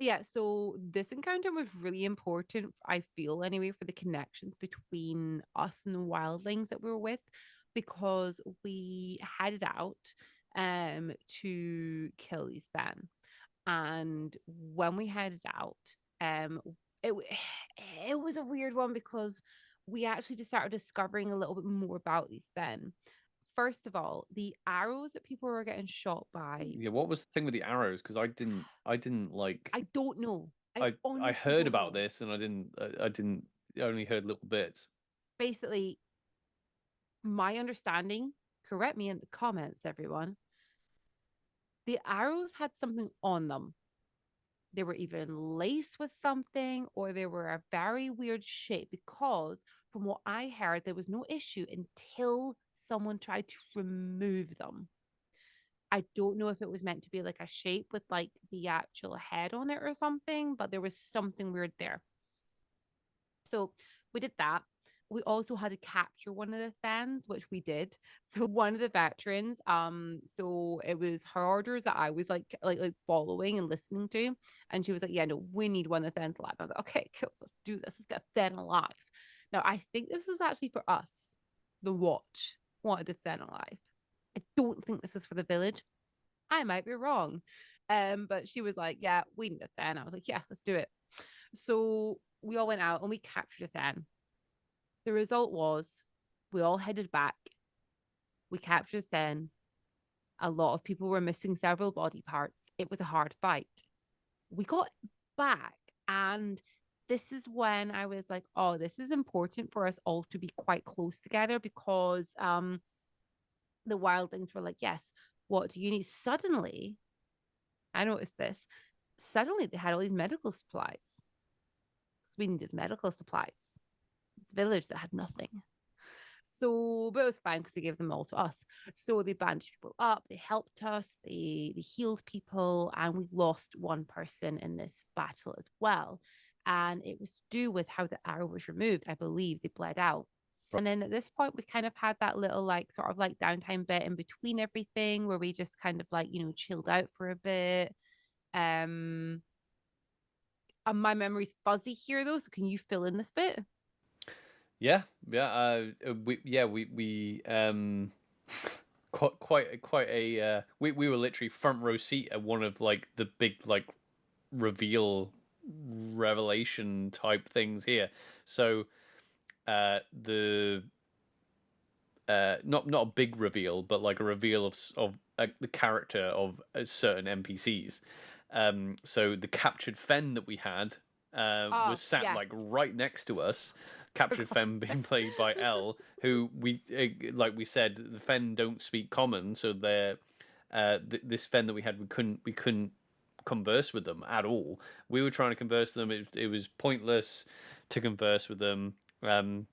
Yeah, so this encounter was really important, I feel anyway, for the connections between us and the wildlings that we were with, because we headed out to kill these then. And when we headed out, um, it it was a weird one because we actually just started discovering a little bit more about these then. First of all, the arrows that people were getting shot by, Yeah. What was the thing with the arrows? Because I didn't like. I don't know. I I honestly heard don't about know. this and I didn't. I only heard little bits. Basically, my understanding, correct me in the comments, everyone, the arrows had something on them. They were even laced with something, or they were a very weird shape because, from what I heard, there was no issue until someone tried to remove them. I don't know if it was meant to be like a shape with like the actual head on it or something, but there was something weird there. So we did that. We also had to capture one of the fans, which we did. So one of the veterans, so it was her orders that I was like following and listening to. And she was like, yeah, no, we need one of the fans alive. I was like, okay, cool, let's do this. Let's get Fen alive. Now I think this was actually for us. The watch wanted a Fen alive. I don't think this was for the village. I might be wrong. But she was like, yeah, we need a Fen. I was like, yeah, let's do it. So we all went out and we captured a Then. The result was we all headed back. We captured Then. A lot of people were missing several body parts. It was a hard fight. We got back, and this is when I was like, oh, this is important for us all to be quite close together because the wildlings were like, yes, what do you need? Suddenly, I noticed this. Suddenly, they had all these medical supplies because we needed medical supplies. This village that had nothing. So, but it was fine because they gave them all to us. So they bandaged people up, they helped us, they healed people, and we lost one person in this battle as well. And it was to do with how the arrow was removed. I believe they bled out. Right. And then at this point, we kind of had that little like sort of like downtime bit in between everything where we just kind of like, chilled out for a bit. Um, and my memory's fuzzy here though. So can you fill in this bit? Yeah, yeah. We quite a we were literally front row seat at one of like the big like reveal revelation type things here. So the not a big reveal, but like a reveal of the character of certain NPCs. So the captured Fen that we had Oh, was sat yes. like right next to us. Captured Forgot. Fen being played by Elle, who like we said, the Fen don't speak common, so they're this Fen that we had, we couldn't converse with them at all. We were trying to converse with them. It was pointless to converse with them. And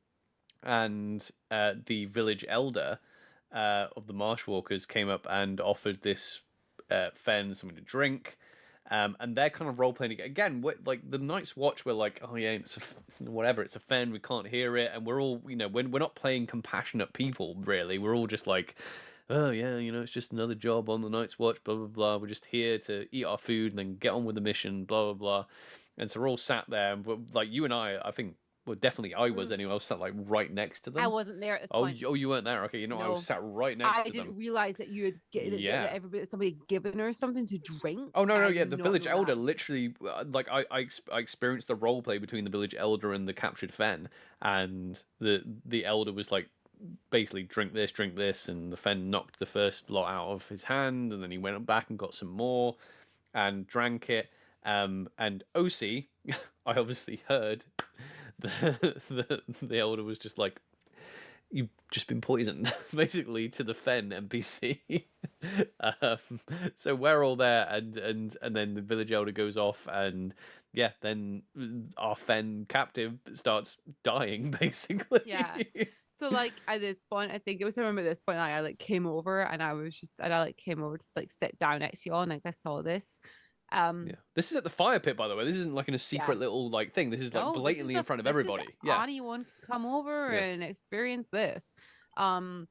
the village elder of the Marshwalkers came up and offered this Fen something to drink. And they're kind of role playing again. Like the Night's Watch, we're like, oh yeah, whatever. It's a Fen. We can't hear it, and we're all, when we're not playing compassionate people, really. We're all just like, oh yeah, it's just another job on the Night's Watch. Blah blah blah. We're just here to eat our food and then get on with the mission. Blah blah blah. And so we're all sat there, and like you and I think. Well, definitely I was Mm. anyway. I was sat like right next to I them. wasn't there at this Oh, point. you weren't there. Okay, I was No. sat right next I to them. didn't realize that you had Yeah. that everybody, somebody had given her something to drink. Oh no, I yeah. did The not village know elder that. literally, like, I experienced the role play between the village elder and the captured Fen, and the elder was like, basically drink this, and the Fen knocked the first lot out of his hand, and then he went back and got some more, and drank it. And OC, I obviously heard the elder was just like, you've just been poisoned, basically, to the Fen NPC. um, so we're all there, and then the village elder goes off, and yeah, then our Fen captive starts dying, basically. Yeah. So like at this point, I think it was, I remember at this point, I like came over and I like came over to like sit down next to you all, and like I saw this. Yeah, this is at the fire pit, by the way. This isn't like in a Yeah. secret little like thing. This is like No, blatantly in front of everybody. Yeah, anyone can come over yeah. and experience this. Um,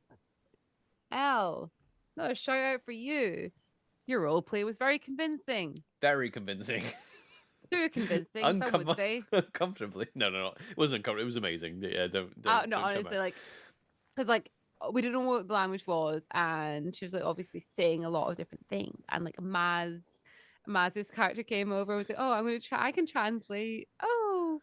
Elle, no, shout out for you. Your role play was very convincing. Very convincing. Too convincing, some would say. Uncomfortably. No, no, no. It wasn't uncomfortable. It was amazing. Yeah, No, don't tell me. honestly, like, because like we didn't know what the language was, and she was like obviously saying a lot of different things, and like Maz's character came over and was like, oh, I'm gonna try, I can translate. Oh,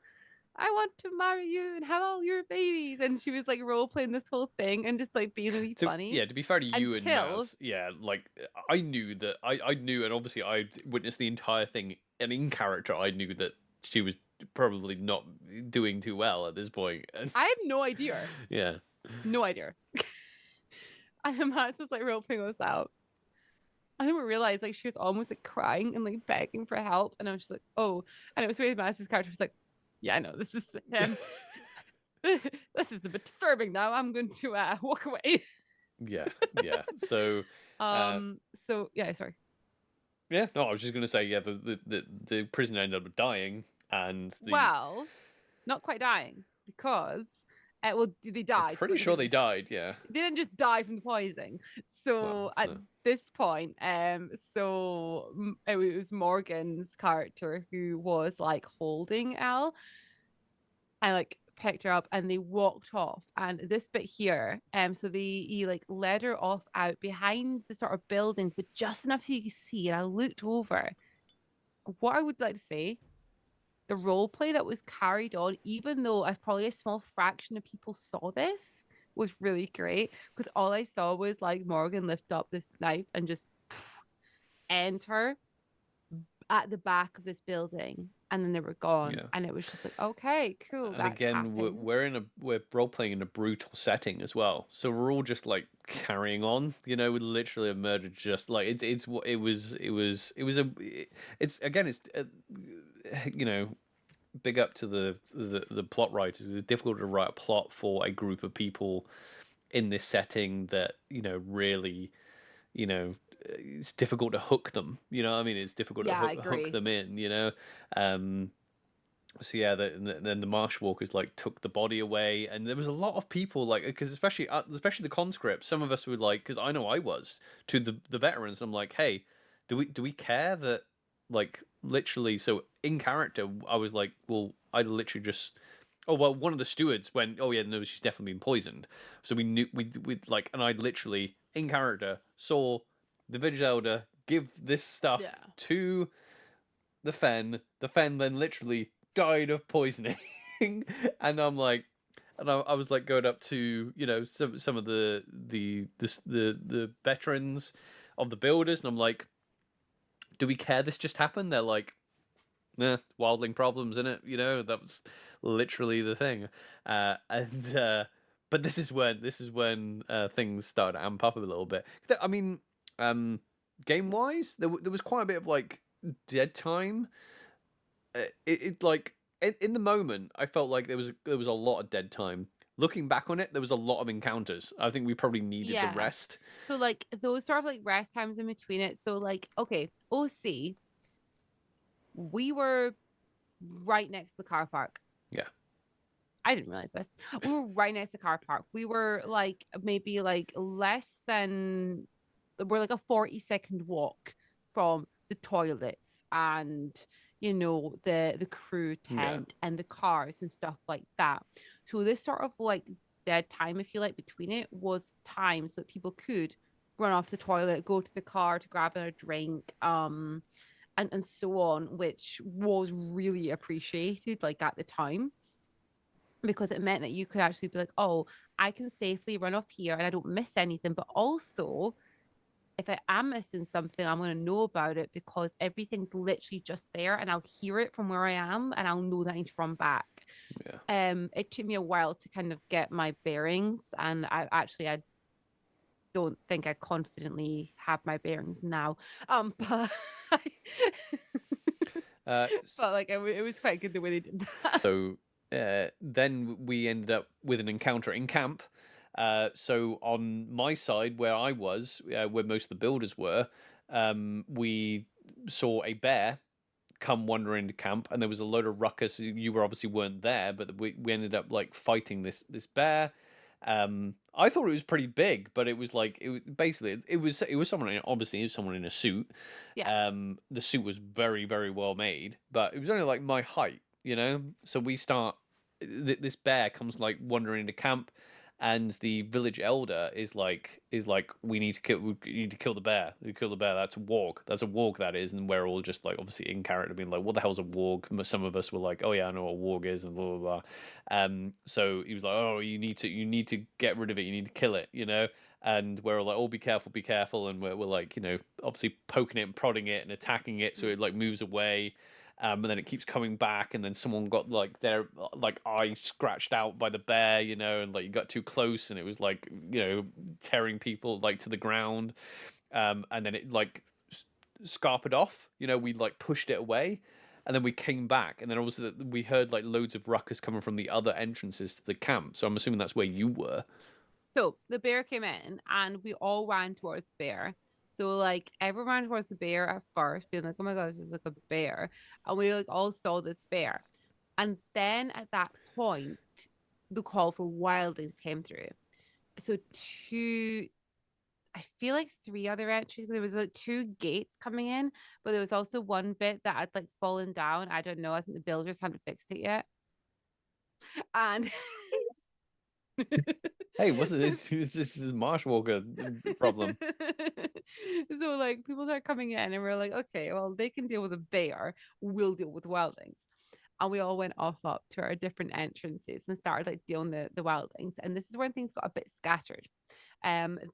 I want to marry you and have all your babies. And she was like role playing this whole thing and just like being really funny. Yeah, to be fair to you and Until Maz, yeah, like I knew that I knew, and obviously I witnessed the entire thing, and in character I knew that she was probably not doing too well at this point. I have no idea. Yeah. No idea. And Maz was like role playing this out. I didn't realize like she was almost like crying and like begging for help. And I was just like, oh, and it was weird. Maz's character was like, yeah, I know this is this is a bit disturbing now. I'm going to walk away. Yeah, yeah. So so yeah, sorry. Yeah, no, I was just gonna say, yeah, the prisoner ended up dying, and well, not quite dying, because well, they died. I'm pretty sure they died. Yeah, they didn't just die from the poisoning. So well, at no. this point, it was Morgan's character who was like holding Elle. I like picked her up and they walked off. And this bit here, so he like led her off out behind the sort of buildings, but just enough so you could see. And I looked over. What I would like to say, the role play that was carried on, even though probably a small fraction of people saw this, was really great, because all I saw was like Morgan lift up this knife and just enter at the back of this building, and then they were gone. Yeah. And it was just like, okay, cool. And again, we're role playing in a brutal setting as well, so we're all just like carrying on, with literally a murder. Just like it's big up to the plot writers. It's difficult to write a plot for a group of people in this setting that really, it's difficult to hook them. It's difficult to hook them in. So yeah, then the Marshwalkers like took the body away, and there was a lot of people like, because especially the conscripts. Some of us were like, because I know I was to the veterans. I'm like, hey, do we care that, like, literally? So in character, I was like, well, I literally just. Oh well, one of the stewards went, oh yeah, no, she's definitely been poisoned. So we knew we like, and I literally in character saw the village elder give this stuff to the Fen. The Fen then literally died of poisoning, and I'm like, and I was like going up to some of the veterans of the builders, and I'm like, do we care this just happened? They're like, Yeah, wildling problems in it. That was literally the thing. And but this is when things started to amp up a little bit. I mean, game wise, there was quite a bit of like dead time. It like in the moment, I felt like there was a lot of dead time. Looking back on it, there was a lot of encounters. I think we probably needed the Yeah. rest. So like those sort of like rest times in between it. So like, okay, OC, we were right next to the car park. Yeah, I didn't realize this. We were right next to the car park. We were like maybe like less than we're like a 40-second walk from the toilets and the crew yeah, tent and the cars and stuff like that. So this sort of like dead time, if you like, between it was time so that people could run off the toilet, go to the car to grab a drink, and so on, which was really appreciated like at the time because it meant that you could actually be like, oh, I can safely run off here and I don't miss anything. But also, if I am missing something, I'm going to know about it because everything's literally just there and I'll hear it from where I am and I'll know that I need to run back. yeah. It took me a while to kind of get my bearings, and I don't think I confidently have my bearings now. But Uh, but like it was quite good the way they did that. So then we ended up with an encounter in camp. So on my side, where I was, where most of the builders were, we saw a bear come wandering into camp, and there was a load of ruckus. You were obviously weren't there, but we ended up like fighting this bear. I thought it was pretty big, but it was like basically it was someone obviously it was someone in a suit. Yeah. The suit was very very well made, but it was only like my height. So we start. This bear comes like wandering into camp, and the village elder is like we need to kill the bear. We kill the bear. That's a warg. That's a warg. That is, and we're all just like obviously in character being like, what the hell's a warg? Some of us were like, oh yeah, I know what a warg is, and blah blah blah. So he was like, oh, you need to get rid of it. You need to kill it. And we're all like, oh, be careful, and we're like, obviously poking it and prodding it and attacking it, so it like moves away. And then it keeps coming back, and then someone got like their like eye scratched out by the bear, and like you got too close, and it was like tearing people like to the ground. And then it like scarpered off. We like pushed it away, and then we came back, and then obviously we heard like loads of ruckus coming from the other entrances to the camp. So I'm assuming that's where you were. So the bear came in and we all ran towards the bear. So like everyone ran towards the bear at first, being like, oh my gosh, there's like a bear. And we like all saw this bear. And then at that point, the call for wildlings came through. So I feel like three other entries. There was like two gates coming in, but there was also one bit that had like fallen down. I don't know. I think the builders hadn't fixed it yet. And Hey, what's it? This is a Marsh Walker problem. so like people start coming in and we're like, okay, well, they can deal with a bear, we'll deal with wildlings. And we all went off up to our different entrances and started like dealing the wildlings. And this is when things got a bit scattered.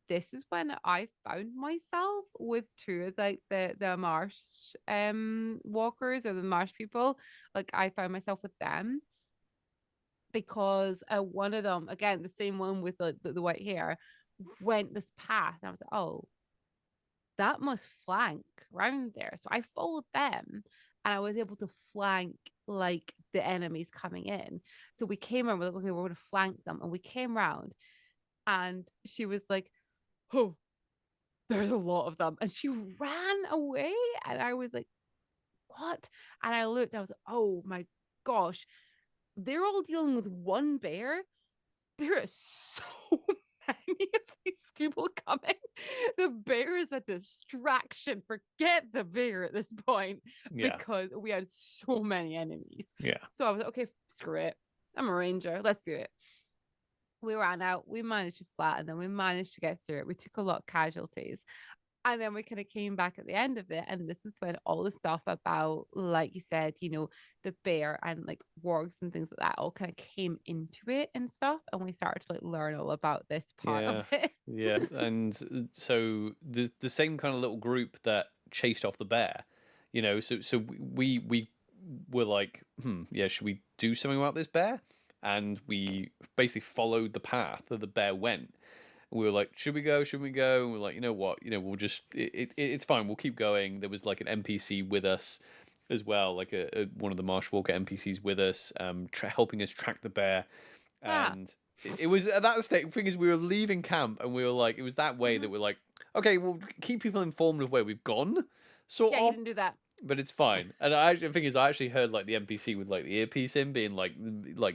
This is when I found myself with two of like the marsh walkers or the marsh people. Like I found myself with them because one of them, again, the same one with the white hair, went this path. And I was like, oh, that must flank around there. So I followed them and I was able to flank like the enemies coming in. So we came around, we're like, okay, we're going to flank them. And we came around and she was like, oh, there's a lot of them. And she ran away. And I was like, what? And I looked, I was like, oh my gosh, they're all dealing with one bear. There are so many of these people coming. The bear is a distraction. Forget the bear at this point Yeah, because we had so many enemies. yeah. So I was like, okay, screw it. I'm a ranger. Let's do it. We ran out. We managed to flatten them. We managed to get through it. We took a lot of casualties. And then we kind of came back at the end of it. And this is when all the stuff about, like you said, the bear and like wargs and things like that all kind of came into it and stuff. And we started to like learn all about this part of Yeah, it. yeah, and so the same kind of little group that chased off the bear, so we were like, yeah, should we do something about this bear? And we basically followed the path that the bear went. We were like, should we go? Shouldn't we go? And we're like, you know what? We'll just it's fine. We'll keep going. There was like an NPC with us as well, like one of the Marsh Walker NPCs with us, helping us track the bear. Ah. And it was at that state. The thing is, we were leaving camp, and we were like, it was that way that we're like, okay, we'll keep people informed of where we've gone, sort Yeah, you of. didn't do that. But it's fine. And the thing is, I actually heard like the NPC with like the earpiece in, being like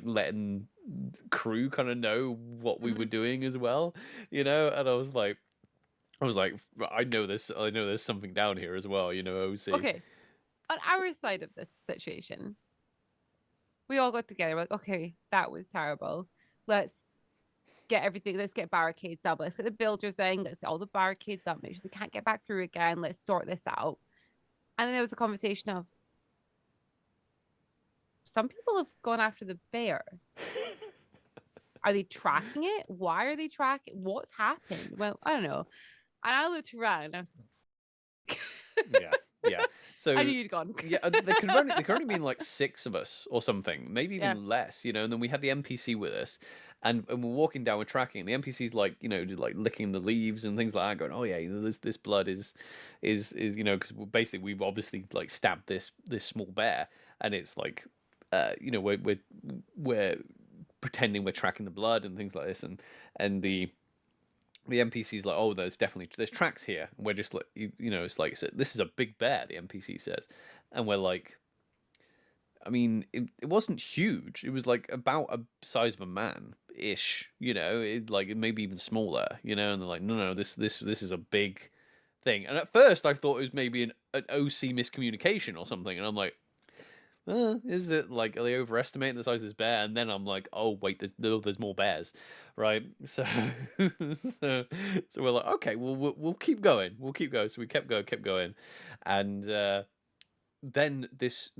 letting crew kind of know what we were doing as well, And I was like, I know this. I know there's something down here as well, OC. Okay. On our side of this situation, we all got together. We're like, okay, that was terrible. Let's get everything. Let's get barricades up. Let's get the builders in. Let's get all the barricades up. Make sure they can't get back through again. Let's sort this out. And then there was a conversation of some people have gone after the bear. Are they tracking it? Why are they tracking? What's happened? Well, I don't know. And I looked around and I was like, yeah. So I knew you'd gone. yeah, there could only been like 6 of us or something, maybe even less, And then we had the NPC with us, and we're walking down, we're tracking. And the NPC's like, like licking the leaves and things like that, going, oh yeah, this blood is because basically we've obviously like stabbed this small bear, and it's like, we're pretending we're tracking the blood and things like this, and the NPC's like, oh, there's tracks here. And we're just like, it's like, this is a big bear, the NPC says. And we're like, I mean, it wasn't huge. It was like about a size of a man-ish, like maybe even smaller, And they're like, no, this is a big thing. And at first I thought it was maybe an OC miscommunication or something. And I'm like, is it like, are they overestimating the size of this bear? And then I'm like, oh wait, there's more bears, right? So so we're like, okay, we'll keep going, So we kept going, and then this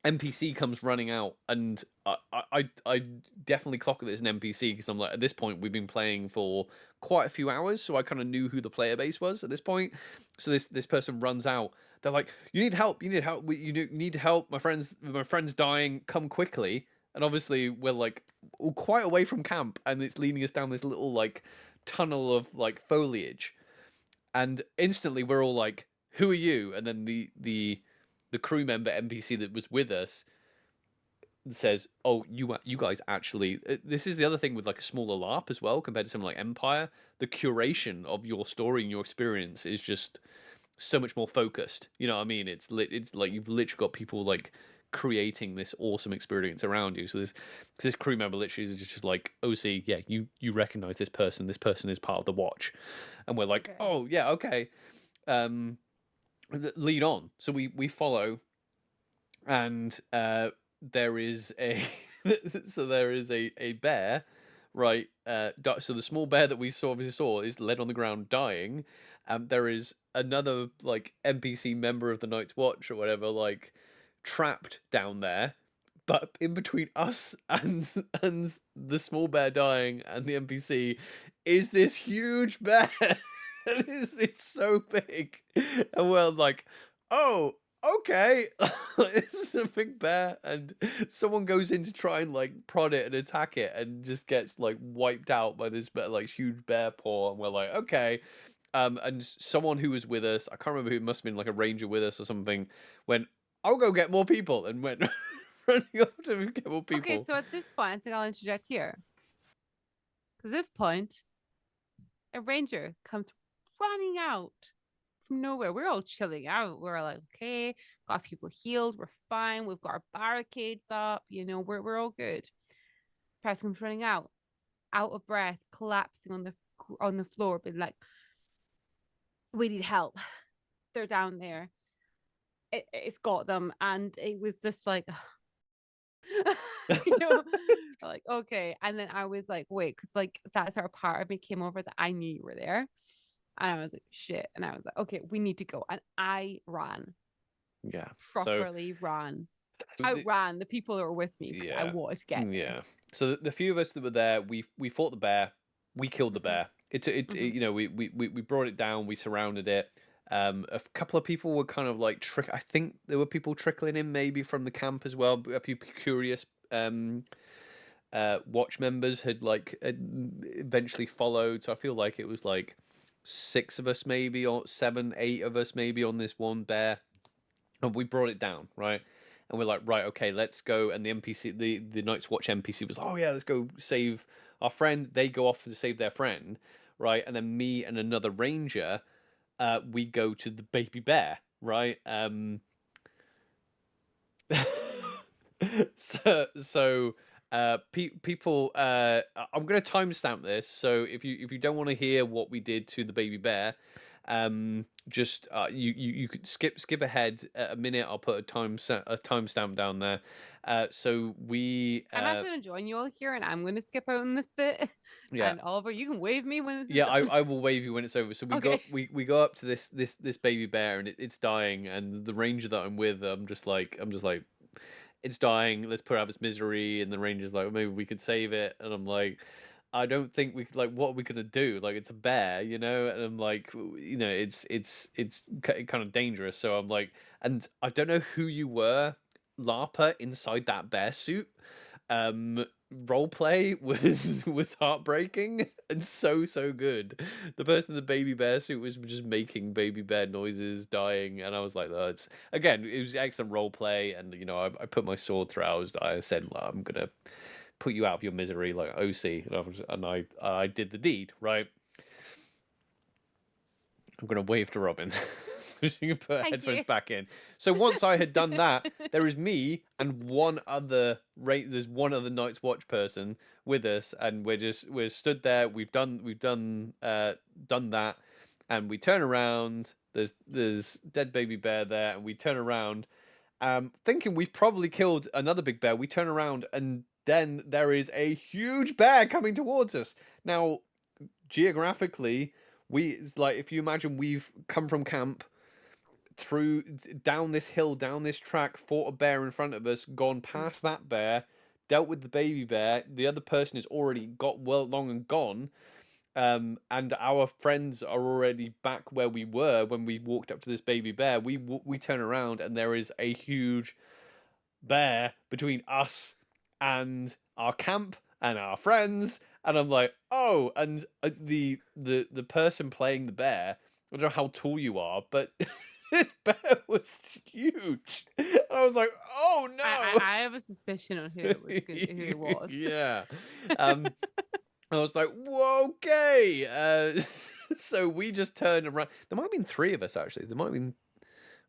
NPC comes running out, and I definitely clock that it's an NPC, because I'm like, at this point we've been playing for quite a few hours, so I kind of knew who the player base was at this point. So this person runs out. They're like, you need help, you need help. My friend's dying. Come quickly. And obviously we're like quite away from camp, and it's leading us down this little like tunnel of like foliage, and instantly we're all like, who are you? And then the crew member NPC that was with us says, oh, you guys actually, this is the other thing with like a smaller LARP as well, compared to something like Empire. The curation of your story and your experience is just so much more focused. You know what I mean? It's like you've literally got people like creating this awesome experience around you. So this crew member literally is just like, OC, yeah, you recognize this person. This person is part of the watch. And we're like, Okay. oh yeah, okay. Lead on. So we follow, and there is a a bear, right? So the small bear that we obviously saw is led on the ground dying. There is another like NPC member of the Night's Watch or whatever, like trapped down there. But in between us and the small bear dying and the NPC is this huge bear. And it's so big. And we're like, oh, okay. This is a big bear. And someone goes in to try and like prod it and attack it, and just gets like wiped out by this like huge bear paw. And we're like, okay. And someone who was with us, I can't remember who, it must have been like a ranger with us or something, went, I'll go get more people, and went running up to get more people. Okay, so at this point, I think I'll interject here. At this point, a ranger comes running out from nowhere. We're all chilling out. We're like, okay, got people healed. We're fine. We've got our barricades up. We're all good. Person comes running out of breath, collapsing on the floor, but like, we need help. They're down there. It's got them, and it was just like, like, okay. And then I was like, wait, because like that's our part of me came over. I knew you were there, and I was like, shit. And I was like, okay, we need to go. And I ran. Yeah, properly ran. Outran the people that were with me because I wanted to get there. Yeah. So the few of us that were there, we fought the bear. We killed the bear. We brought it down. We surrounded it. A couple of people were kind of like I think there were people trickling in maybe from the camp as well. A few curious watch members had eventually followed. So I feel like it was like 6 of us maybe, or 7, 8 of us maybe on this one bear, and we brought it down, right? And we're like, right, okay, let's go. And the NPC, the Night's Watch NPC was, oh yeah, let's go save our friend. They go off to save their friend, right? And then me and another ranger, we go to the baby bear, right? So people, I'm gonna timestamp this. So if you don't want to hear what we did to the baby bear, just you could skip ahead a minute. I'll put a timestamp down there. So we I'm actually going to join you all here, and I'm going to skip out in this bit. yeah. And Oliver, you can wave me when this is Yeah, done. I will wave you when it's over. So Okay. we go up to this baby bear, and it's dying, and the ranger that I'm with, I'm just like it's dying. Let's put out its misery. And the ranger's like, maybe we could save it. And I'm like, I don't think we like. What are we gonna do? Like, it's a bear, you know. And I'm like, it's kind of dangerous. So I'm like, and I don't know who you were, LARPer, inside that bear suit. Roleplay was heartbreaking and so good. The person in the baby bear suit was just making baby bear noises, dying, and I was like, oh, it's again, it was excellent roleplay. And I put my sword through. I said, I'm gonna put you out of your misery, like OC, and I did the deed, right? I'm gonna wave to Robyn so she can put her Thank headphones you. back in. So once I had done that, there is me and one other there's one other Night's Watch person with us, and we're stood there. We've done that, and we turn around. There's dead baby bear there, and we turn around, thinking we've probably killed another big bear. We turn around, and then there is a huge bear coming towards us. Now, geographically, if you imagine, we've come from camp through down this hill, down this track, fought a bear in front of us, gone past that bear, dealt with the baby bear. The other person has already got well long and gone. And our friends are already back where we were when we walked up to this baby bear. We turn around, and there is a huge bear between us and our camp and our friends. And I'm like, oh, and the person playing the bear, I don't know how tall you are, but this bear was huge. And I was like, oh no. I have a suspicion on who it was. Yeah. I was like, whoa, okay. So we just turned around. There might have been 3 of us, actually. There might have been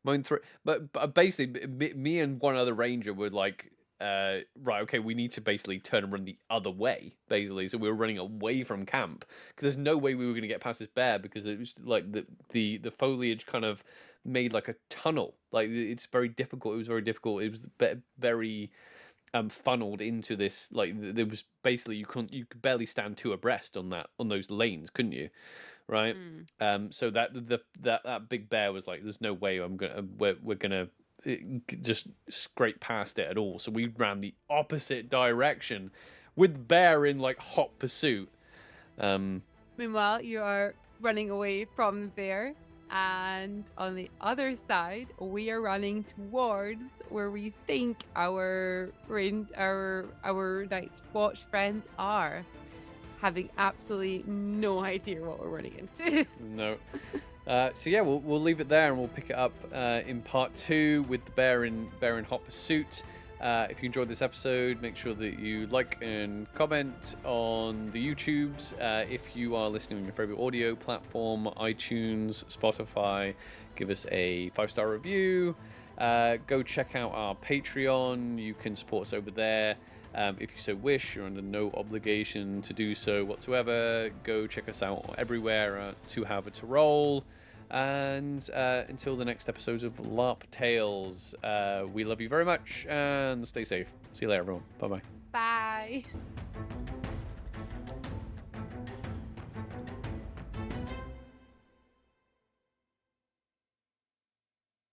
mine 3. But basically, me and one other ranger were like, right, okay, we need to basically turn and run the other way, basically. So we were running away from camp, because there's no way we were going to get past this bear, because it was like the foliage kind of made like a tunnel. Like, it's very difficult. It was very difficult. It was very funneled into this, like, there was basically you could barely stand 2 abreast on those lanes, couldn't you? Right. So that big bear was like, there's no way we're gonna just scrape past it at all. So we ran the opposite direction with bear in like hot pursuit. Meanwhile, you are running away from the bear, and on the other side, we are running towards where we think our Night's Watch friends are, having absolutely no idea what we're running into. No. So yeah, we'll leave it there, and we'll pick it up in part 2 with the bear in hot pursuit. If you enjoyed this episode, make sure that you like and comment on the YouTubes. If you are listening on your favorite audio platform, iTunes, Spotify, give us a 5-star review. Go check out our Patreon. You can support us over there. If you so wish, you're under no obligation to do so whatsoever. Go check us out everywhere to have it to roll. And until the next episodes of LARP Tales, we love you very much, and stay safe. See you later, everyone. Bye-bye. Bye.